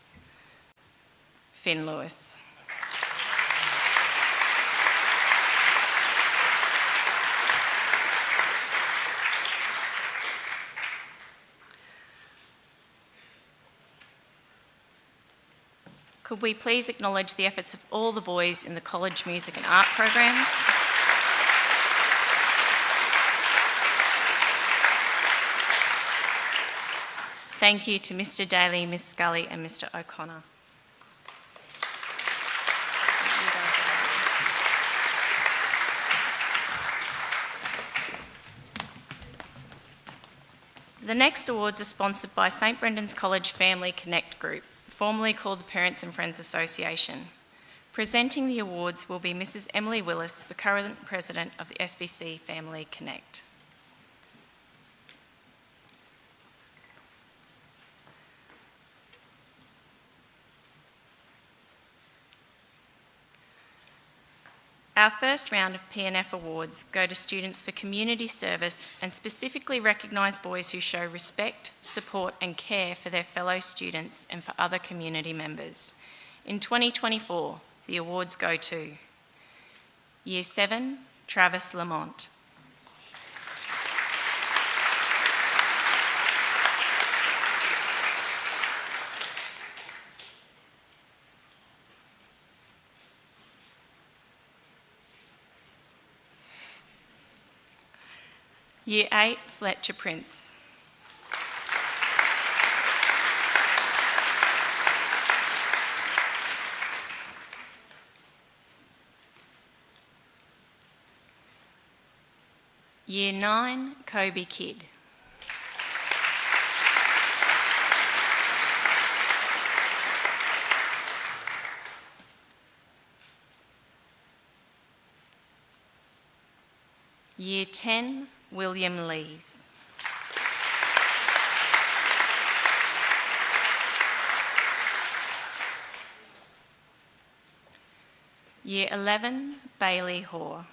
Finn Lewis. Could we please acknowledge the efforts of all the boys in the college music and art programs? Thank you to Mr. Daly, Ms. Scully and Mr. O'Connor. The next awards are sponsored by St Brendan's College Family Connect Group, formerly called the Parents and Friends Association. Presenting the awards will be Mrs. Emily Willis, the current president of the SBC Family Connect. Our first round of P&F awards go to students for community service and specifically recognise boys who show respect, support and care for their fellow students and for other community members. In 2024, the awards go to Year 7, Travis Lamont. Year 8, Fletcher Prince. Year 9, Kobe Kidd. Year 10, William Lees. Year 11, Bailey Hoare.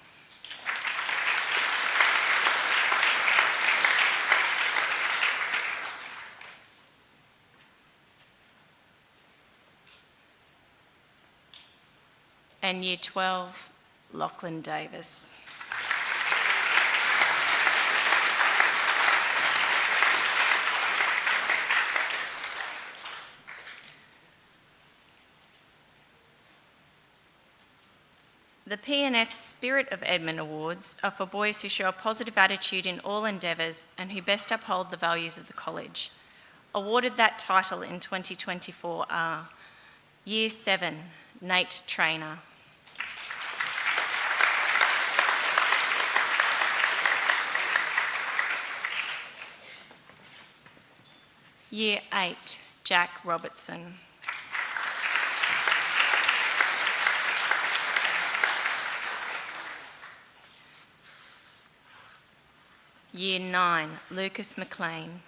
And Year 12, Lachlan Davis. The P&F Spirit of Edmund Awards are for boys who show a positive attitude in all endeavours and who best uphold the values of the college. awarded that title in 2024 are Year 7, Nate Trainer. Year 8, Jack Robertson. Year 9, Lucas McLean.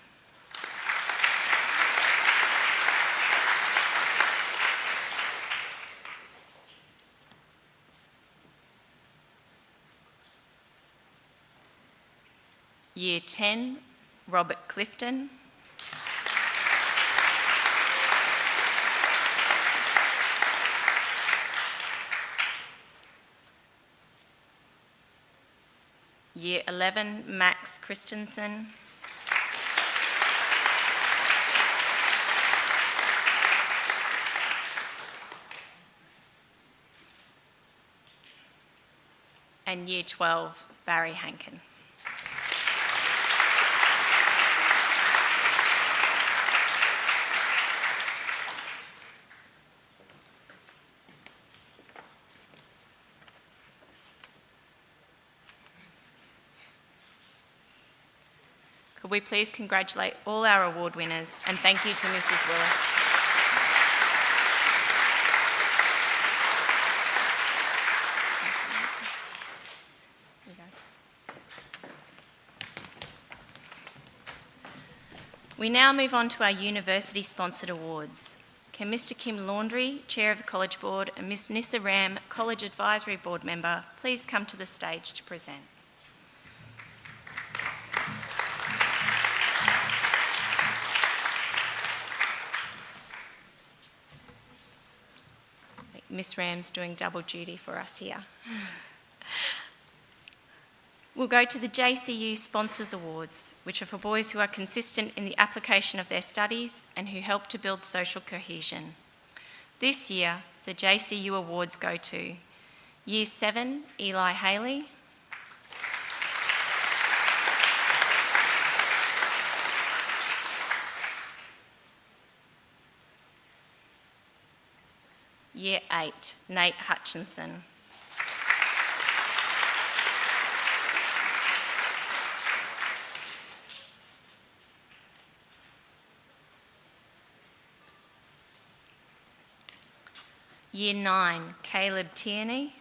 Year 10, Robert Clifton. Year 11, Max Christensen. And Year 12, Barry Hankin. Could we please congratulate all our award winners and thank you to Mrs. Willis. We now move on to our university-sponsored awards. Can Mr. Kim Laundrie, Chair of the College Board, and Ms. Nissa Ram, College Advisory Board Member, please come to the stage to present. Miss Ram's doing double duty for us here. We'll go to the JCU Sponsors Awards, which are for boys who are consistent in the application of their studies and who help to build social cohesion. This year, the JCU Awards go to Year 7, Eli Haley. Year 8, Nate Hutchinson. Year 9, Caleb Tierney.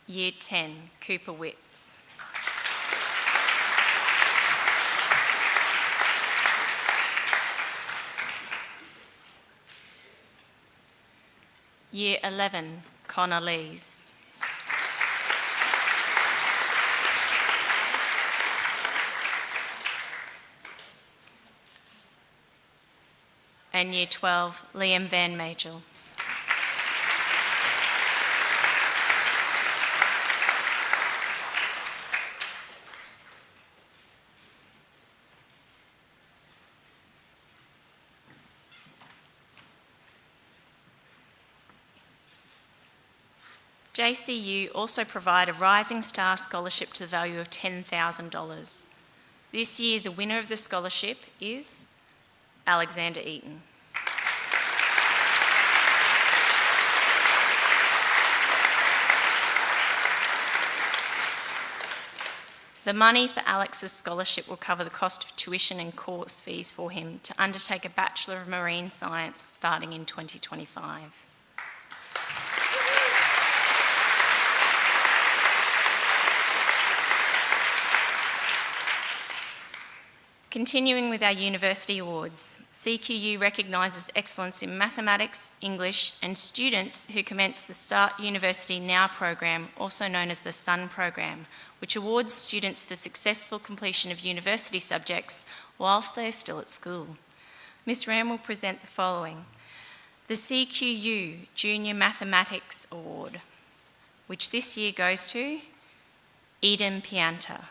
Year 10, Cooper Witts. Year 11, Connor Lees. And Year 12, Liam Van Majel. JCU also provide a Rising Star Scholarship to the value of $10,000. This year, the winner of the scholarship is Alexander Eaton. The money for Alex's scholarship will cover the cost of tuition and course fees for him to undertake a Bachelor of Marine Science starting in 2025. Continuing with our university awards, CQU recognises excellence in mathematics, English, and students who commence the Start University Now program, also known as the SUN program, which awards students for successful completion of university subjects whilst they are still at school. Ms. Ram will present the following: the CQU Junior Mathematics Award, which this year goes to Eden Pianta.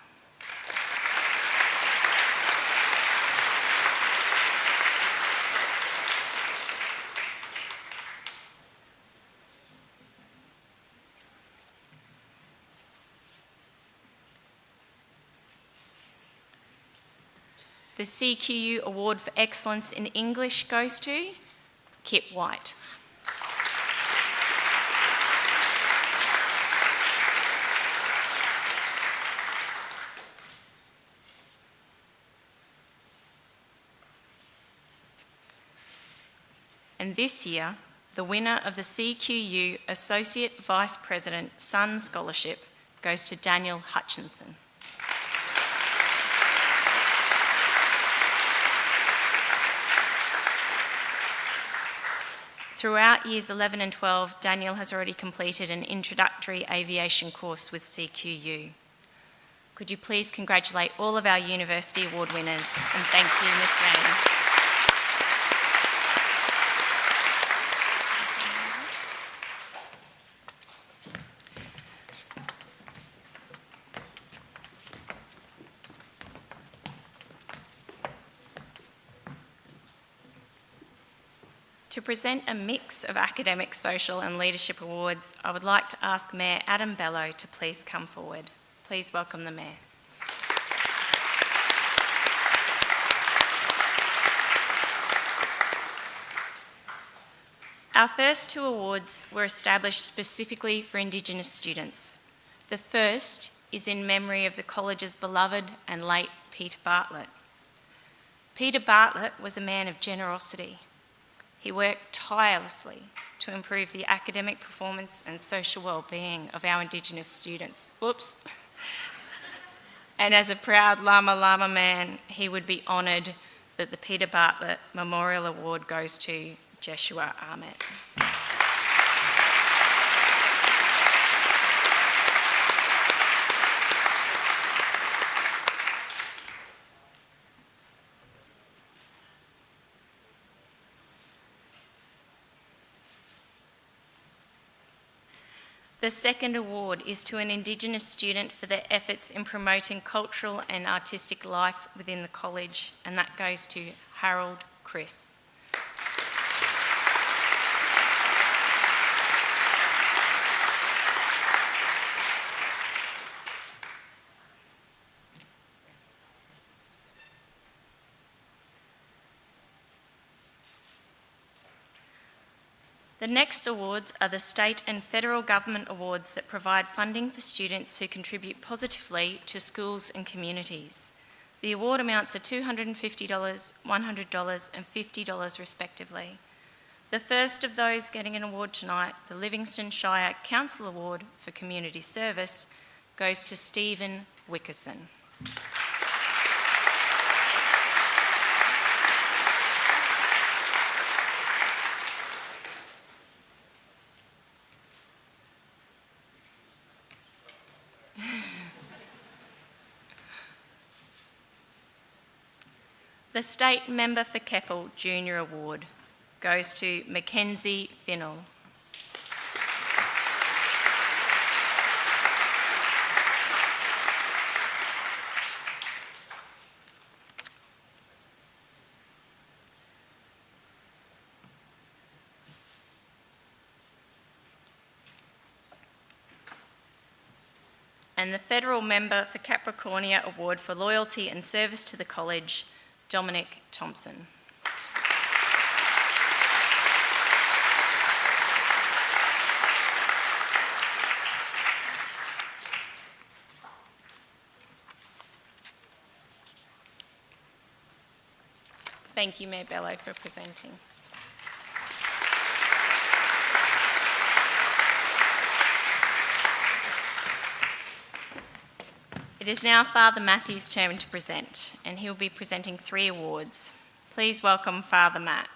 The CQU Award for Excellence in English goes to Kip White. And this year, the winner of the CQU Associate Vice President Sun Scholarship goes to Daniel Hutchinson. Throughout years 11 and 12, Daniel has already completed an introductory aviation course with CQU. Could you please congratulate all of our University Award winners, and thank you, Ms. Rain. To present a mix of academic, social and leadership awards, I would like to ask Mayor Adam Bello to please come forward. Please welcome the Mayor. Our first two awards were established specifically for Indigenous students. The first is in memory of the college's beloved and late Peter Bartlett. Peter Bartlett was a man of generosity. He worked tirelessly to improve the academic performance and social well-being of our Indigenous students. Whoops. And as a proud Lama Lama man, he would be honoured that the Peter Bartlett Memorial Award goes to Jeshua Ahmet. The second award is to an Indigenous student for their efforts in promoting cultural and artistic life within the college, and that goes to Harold Chris. The next awards are the state and federal government awards that provide funding for students who contribute positively to schools and communities. The award amounts are $250, $100 and $50 respectively. The first of those getting an award tonight, the Livingston Shire Council Award for Community Service, goes to Stephen Wickerson. The State Member for Keppel Junior Award goes to Mackenzie Finnell. And the Federal Member for Capricornia Award for Loyalty and Service to the College, Dominic Thompson. Thank you, Mayor Bello, for presenting. It is now Father Matthew's turn to present, and he'll be presenting 3 awards. Please welcome Father Matt.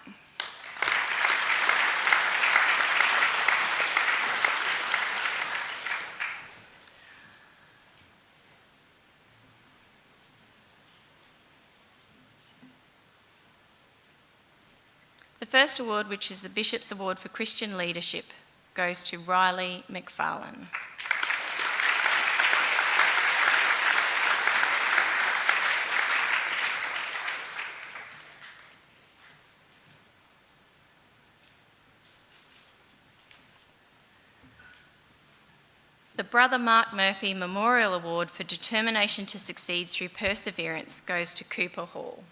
The first award, which is the Bishop's Award for Christian Leadership, goes to Riley McFarlane. The Brother Mark Murphy Memorial Award for Determination to Succeed Through Perseverance goes to Cooper Hall.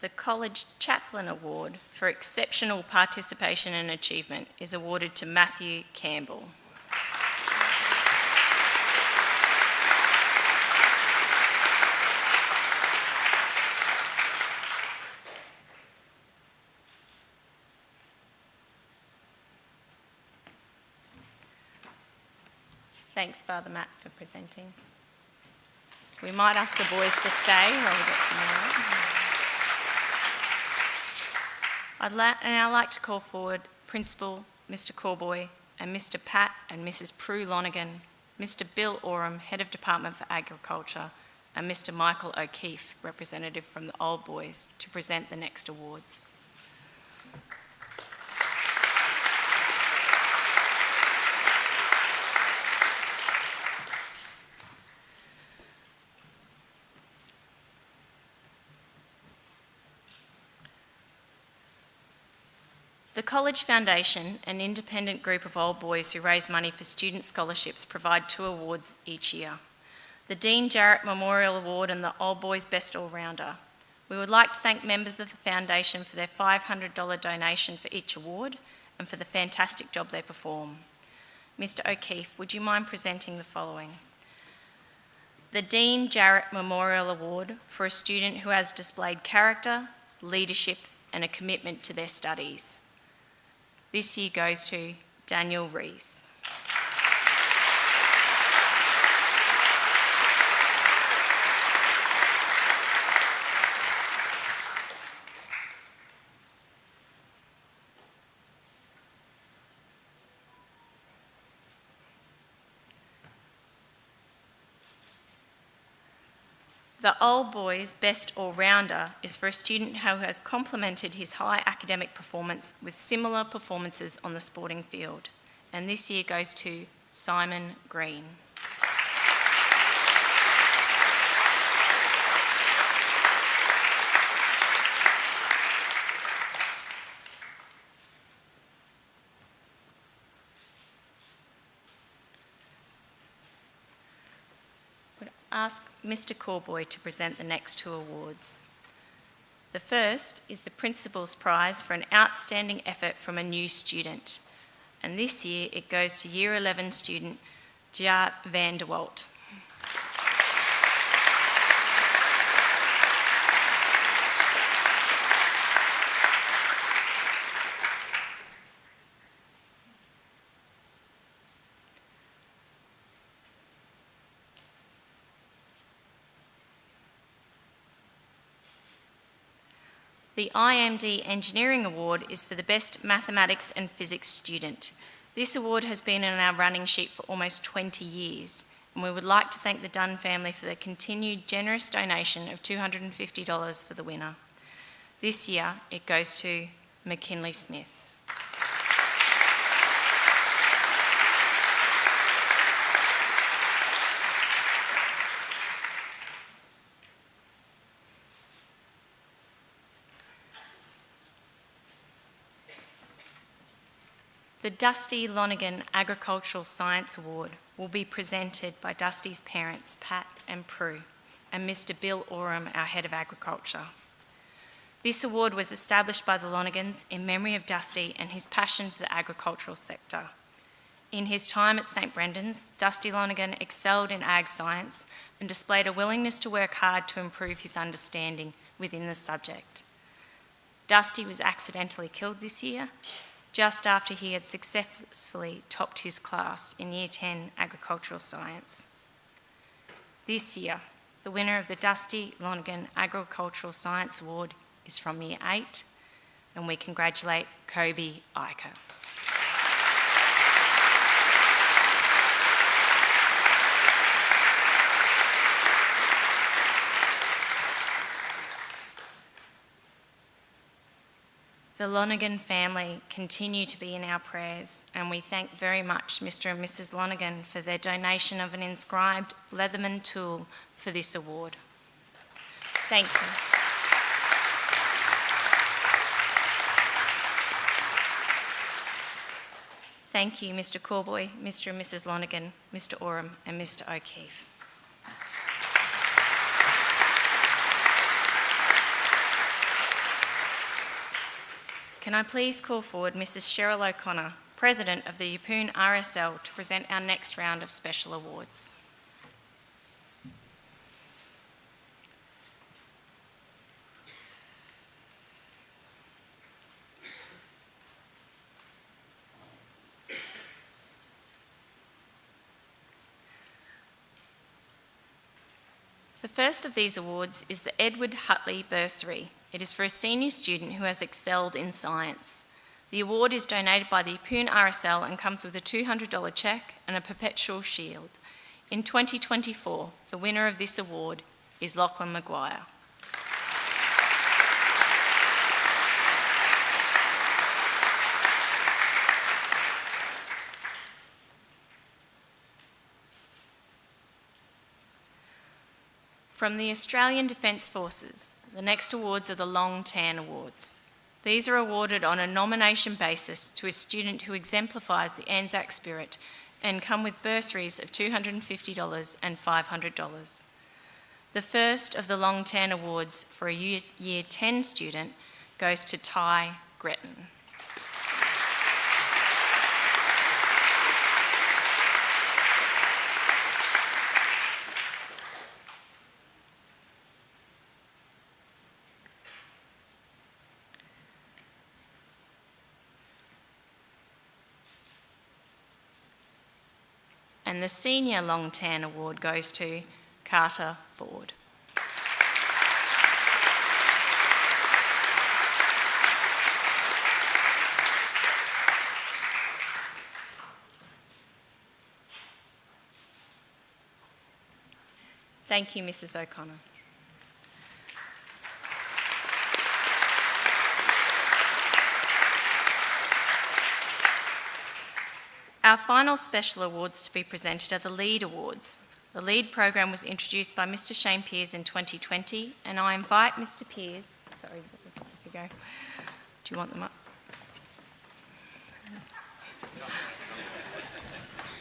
The College Chaplain Award for Exceptional Participation and Achievement is awarded to Matthew Campbell. Thanks, Father Matt, for presenting. We might ask the boys to stay while we get some more. I'd now like to call forward Principal Mr Corboy and Mr Pat and Mrs Prue Lonergan, Mr Bill Oram, Head of Department for Agriculture, and Mr Michael O'Keefe, representative from the Old Boys, to present the next awards. The College Foundation, an independent group of old boys who raise money for student scholarships, provide 2 awards each year. The Dean Jarrett Memorial Award and the Old Boys Best All-Rounder. We would like to thank members of the Foundation for their $500 donation for each award and for the fantastic job they perform. Mr O'Keefe, would you mind presenting the following? The Dean Jarrett Memorial Award for a student who has displayed character, leadership and a commitment to their studies. This year goes to Daniel Rees. The Old Boys Best All-Rounder is for a student who has complemented his high academic performance with similar performances on the sporting field. And this year goes to Simon Green. Ask Mr Corboy to present the next 2 awards. The first is the Principal's Prize for an outstanding effort from a new student, and this year it goes to Year 11 student Jart van der Walt. The IMD Engineering Award is for the best mathematics and physics student. This award has been on our running sheet for almost 20 years, and we would like to thank the Dunn family for their continued generous donation of $250 for the winner. This year, it goes to McKinley Smith. The Dusty Lonergan Agricultural Science Award will be presented by Dusty's parents, Pat and Prue, and Mr Bill Oram, our Head of Agriculture. This award was established by the Lonegans in memory of Dusty and his passion for the agricultural sector. In his time at St Brendan's, Dusty Lonergan excelled in ag science and displayed a willingness to work hard to improve his understanding within the subject. Dusty was accidentally killed this year, just after he had successfully topped his class in Year 10 Agricultural Science. This year, the winner of the Dusty Lonergan Agricultural Science Award is from Year 8, and we congratulate Kobe Iker. The Lonergan family continue to be in our prayers, and we thank very much Mr. and Mrs. Lonergan for their donation of an inscribed Leatherman tool for this award. Thank you. Thank you, Mr. Corboy, Mr. and Mrs. Lonergan, Mr. Oram, and Mr. O'Keefe. Can I please call forward Mrs. Cheryl O'Connor, President of the Yeppoon RSL, to present our next round of special awards. The first of these awards is the Edward Hutley Bursary. It is for a senior student who has excelled in science. The award is donated by the Yeppoon RSL and comes with a $200 cheque and a perpetual shield. In 2024, the winner of this award is Lachlan Maguire. From the Australian Defence Forces, the next awards are the Long Tan Awards. These are awarded on a nomination basis to a student who exemplifies the Anzac spirit and come with bursaries of $250 and $500. The first of the Long Tan Awards for a Year 10 student goes to Ty Gretton. And the Senior Long Tan Award goes to Carter Ford. Thank you, Mrs. O'Connor. Our final special awards to be presented are the LEAD Awards. The LEAD program was introduced by Mr. Shane Peers in 2020, and I invite Mr. Peers, sorry, off you go. Do you want them up?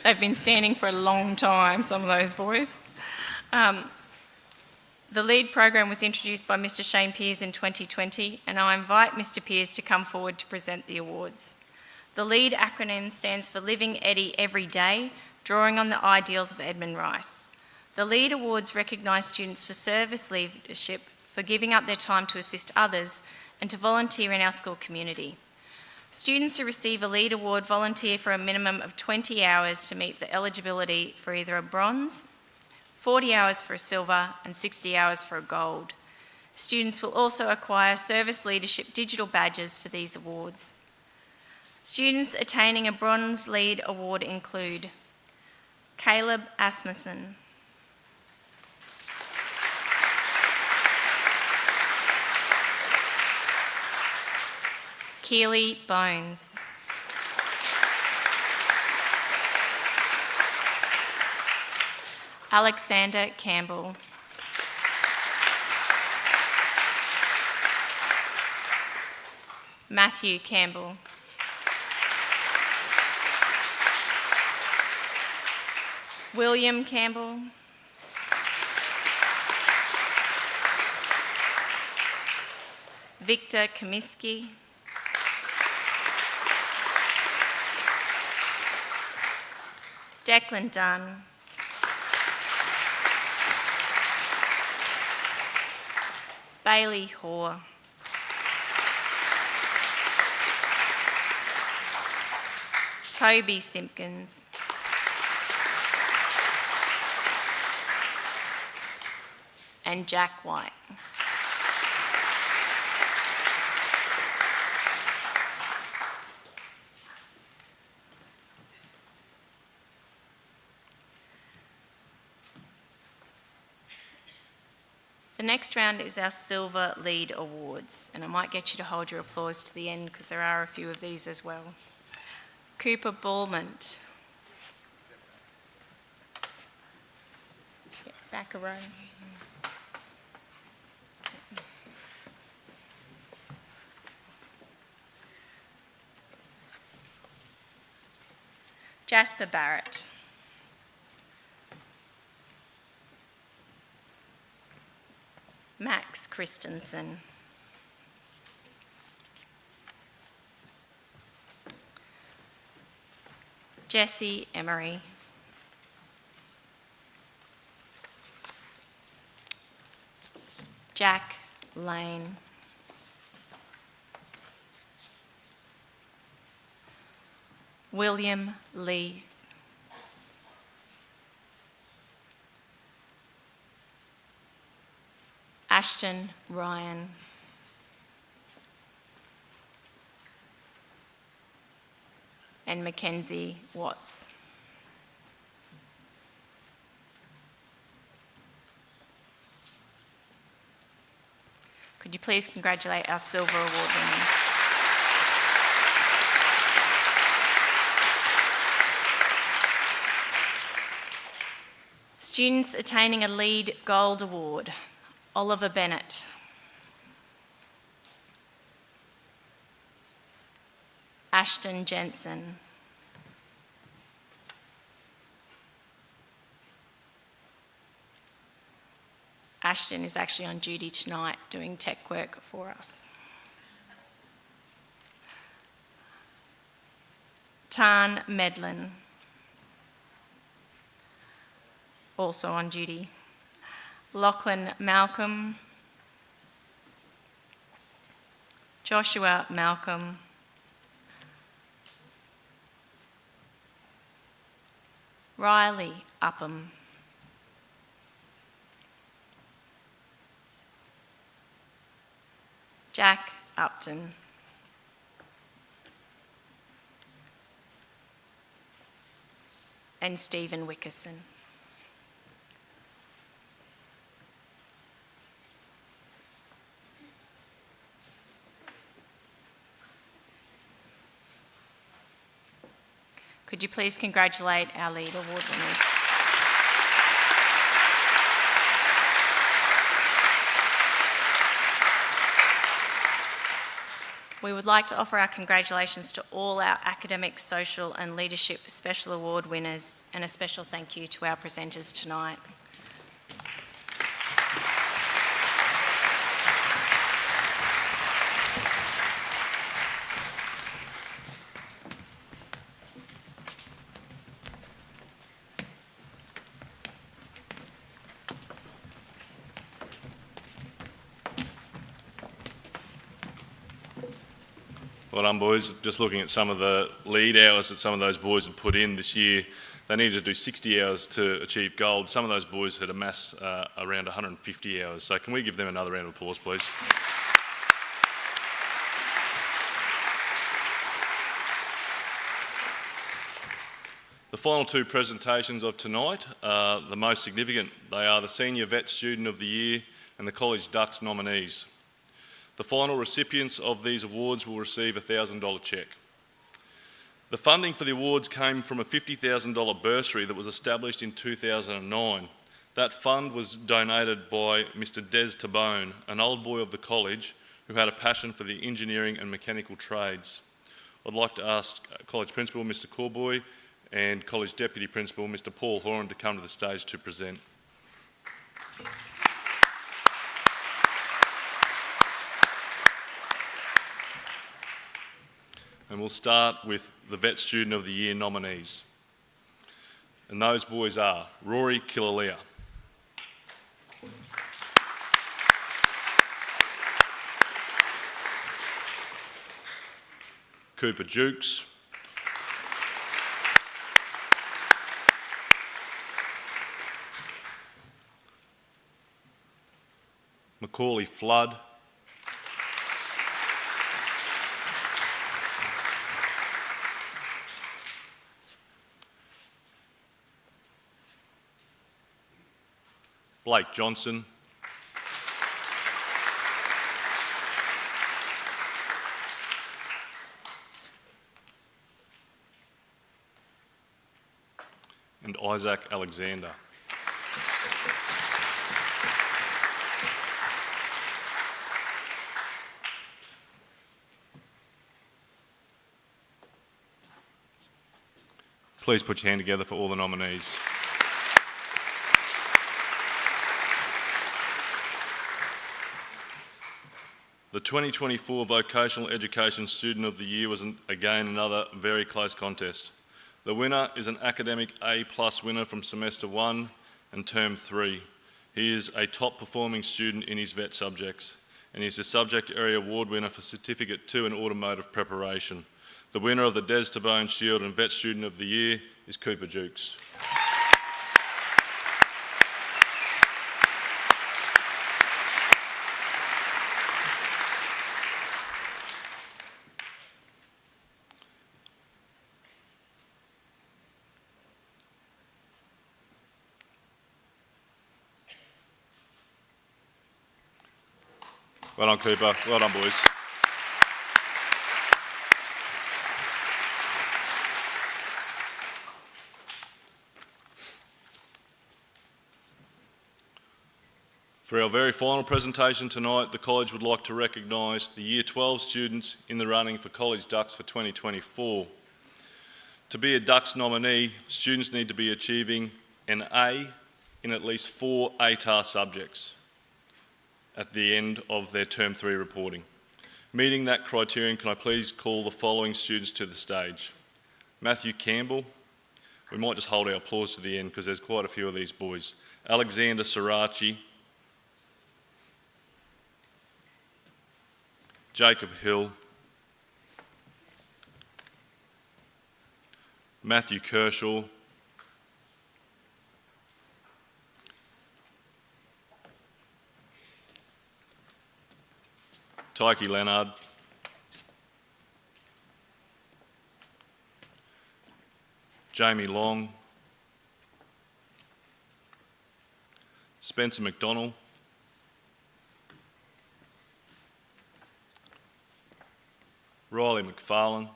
They've been standing for a long time, some of those boys. The LEAD program was introduced by Mr. Shane Peers in 2020, and I invite Mr. Peers to come forward to present the awards. The LEAD acronym stands for Living Eddie Every Day, drawing on the ideals of Edmund Rice. The LEAD Awards recognise students for service leadership, for giving up their time to assist others, and to volunteer in our school community. Students who receive a LEAD Award volunteer for a minimum of 20 hours to meet the eligibility for either a bronze, 40 hours for a silver, and 60 hours for a gold. Students will also acquire service leadership digital badges for these awards. Students attaining a Bronze LEAD Award include Caleb Asmussen, Keely Bones, Alexander Campbell, Matthew Campbell, William Campbell, Victor Comiskey, Declan Dunn, Bailey Hoare, Toby Simpkins, and Jack White. The next round is our Silver Lead Awards, and I might get you to hold your applause to the end because there are a few of these as well. Cooper Ballment. Back a row. Jasper Barrett. Max Christensen. Jesse Emery. Jack Lane. William Lees. Ashton Ryan. And Mackenzie Watts. Could you please congratulate our Silver Award winners? Students attaining a Lead Gold Award: Oliver Bennett. Ashton Jensen. Ashton is actually on duty tonight doing tech work for us. Tan Medlin, also on duty. Lachlan Malcolm. Joshua Malcolm. Riley Upham. Jack Upton. And Stephen Wickerson. Could you please congratulate our Lead Award winners? We would like to offer our congratulations to all our academic, social and leadership special award winners, and a special thank you to our presenters tonight.
Well done, boys. Just looking at some of the lead hours that some of those boys had put in this year, they needed to do 60 hours to achieve gold. Some of those boys had amassed around 150 hours. So can we give them another round of applause, please? The final two presentations of tonight are the most significant. They are the Senior Vet Student of the Year and the College Ducks nominees. The final recipients of these awards will receive a $1,000 cheque. The funding for the awards came from a $50,000 bursary that was established in 2009. That fund was donated by Mr. Des Tabone, an old boy of the college who had a passion for the engineering and mechanical trades. I'd like to ask College Principal Mr. Corboy and College Deputy Principal Mr. Paul Horan to come to the stage to present. And we'll start with the Vet Student of the Year nominees. And those boys are Rory Kilalea, Cooper Jukes, Macaulay Flood, Blake Johnson, and Isaac Alexander. Please put your hand together for all the nominees. The 2024 Vocational Education Student of the Year was again another very close contest. The winner is an academic A+ winner from semester 1 and term 3. He is a top performing student in his vet subjects, and he is the subject area award winner for Certificate 2 in Automotive Preparation. The winner of the Des Tabone Shield and Vet Student of the Year is Cooper Jukes. Well done, Cooper. Well done, boys. For our very final presentation tonight, the college would like to recognise the Year 12 students in the running for College Ducks for 2024. To be a Ducks nominee, students need to be achieving an A in at least 4 ATAR subjects at the end of their Term 3 reporting. Meeting that criterion, can I please call the following students to the stage? Matthew Campbell. We might just hold our applause to the end because there's quite a few of these boys. Alexander Sirachi. Jacob Hill, Matthew Kershaw, Tyke Leonard, Jamie Long, Spencer McDonnell, Riley McFarlane,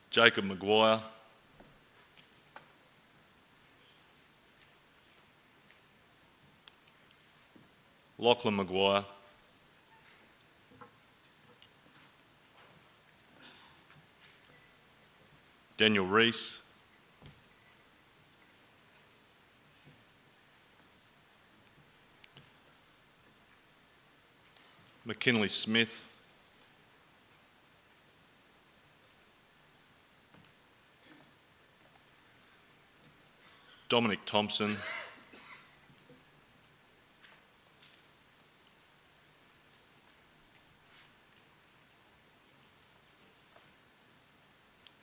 Jacob Maguire, Lachlan Maguire, Daniel Rees, McKinley Smith, Dominic Thompson,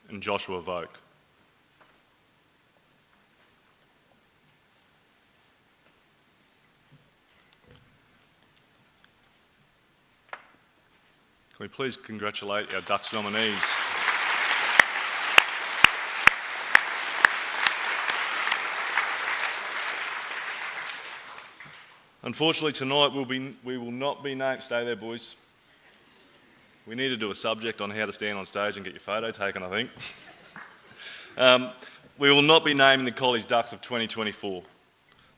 and Joshua Vogt. Can we please congratulate our Ducks nominees? Unfortunately tonight we will not be named, stay there boys. We need to do a subject on how to stand on stage and get your photo taken, I think. We will not be naming the College Ducks of 2024.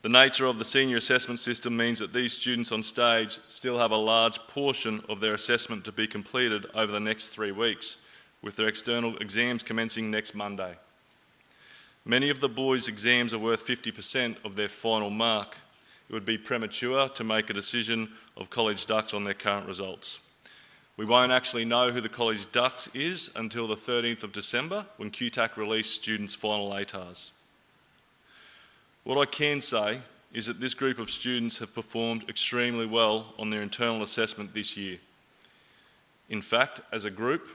The nature of the senior assessment system means that these students on stage still have a large portion of their assessment to be completed over the next 3 weeks, with their external exams commencing next Monday. Many of the boys' exams are worth 50% of their final mark. It would be premature to make a decision of College Ducks on their current results. We won't actually know who the College Ducks is until the 13th of December, when QTAC release students' final ATARs. What I can say is that this group of students have performed extremely well on their internal assessment this year. In fact, as a group,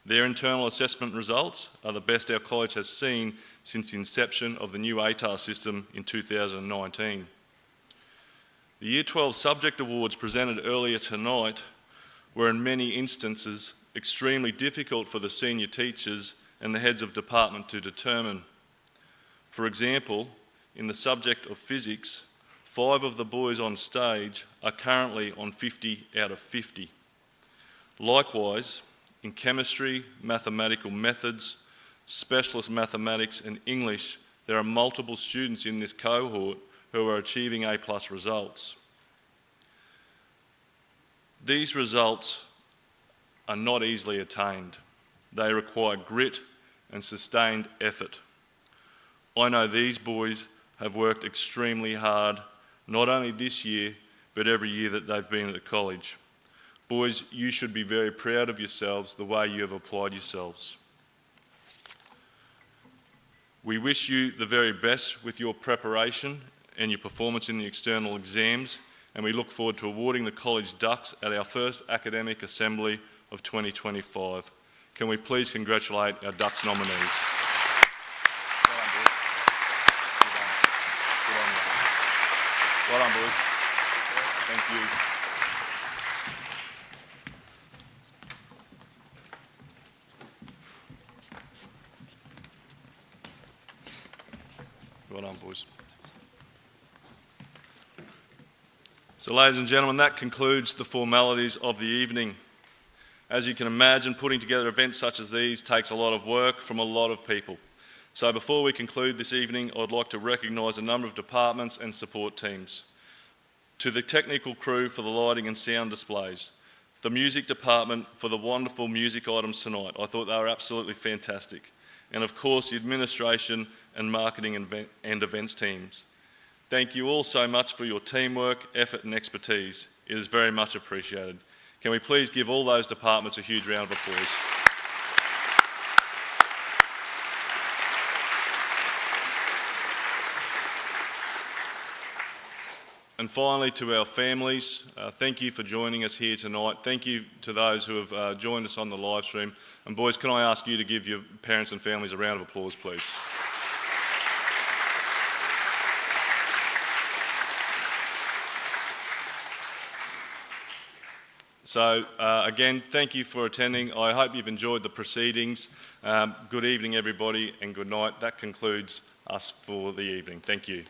their internal assessment results are the best our college has seen since the inception of the new ATAR system in 2019. The Year 12 subject awards presented earlier tonight were in many instances extremely difficult for the senior teachers and the heads of department to determine. For example, in the subject of physics, 5 of the boys on stage are currently on 50 out of 50. Likewise, in chemistry, mathematical methods, specialist mathematics and English, there are multiple students in this cohort who are achieving A+ results. These results are not easily attained. They require grit and sustained effort. I know these boys have worked extremely hard, not only this year, but every year that they've been at the college. Boys, you should be very proud of yourselves, the way you have applied yourselves. We wish you the very best with your preparation and your performance in the external exams, and we look forward to awarding the College Ducks at our first academic assembly of 2025. Can we please congratulate our Ducks nominees? Well done, boys. Good on you. Well done, boys. Thank you. Well done, boys. So, ladies and gentlemen, that concludes the formalities of the evening. As you can imagine, putting together events such as these takes a lot of work from a lot of people. So before we conclude this evening, I'd like to recognise a number of departments and support teams. To the technical crew for the lighting and sound displays, the music department for the wonderful music items tonight. I thought they were absolutely fantastic. And of course, the administration and marketing and events teams. Thank you all so much for your teamwork, effort and expertise. It is very much appreciated. Can we please give all those departments a huge round of applause? And finally, to our families, thank you for joining us here tonight. Thank you to those who have joined us on the live stream. And boys, can I ask you to give your parents and families a round of applause, please? So again, thank you for attending. I hope you've enjoyed the proceedings. Good evening, everybody, and good night. That concludes us for the evening. Thank you.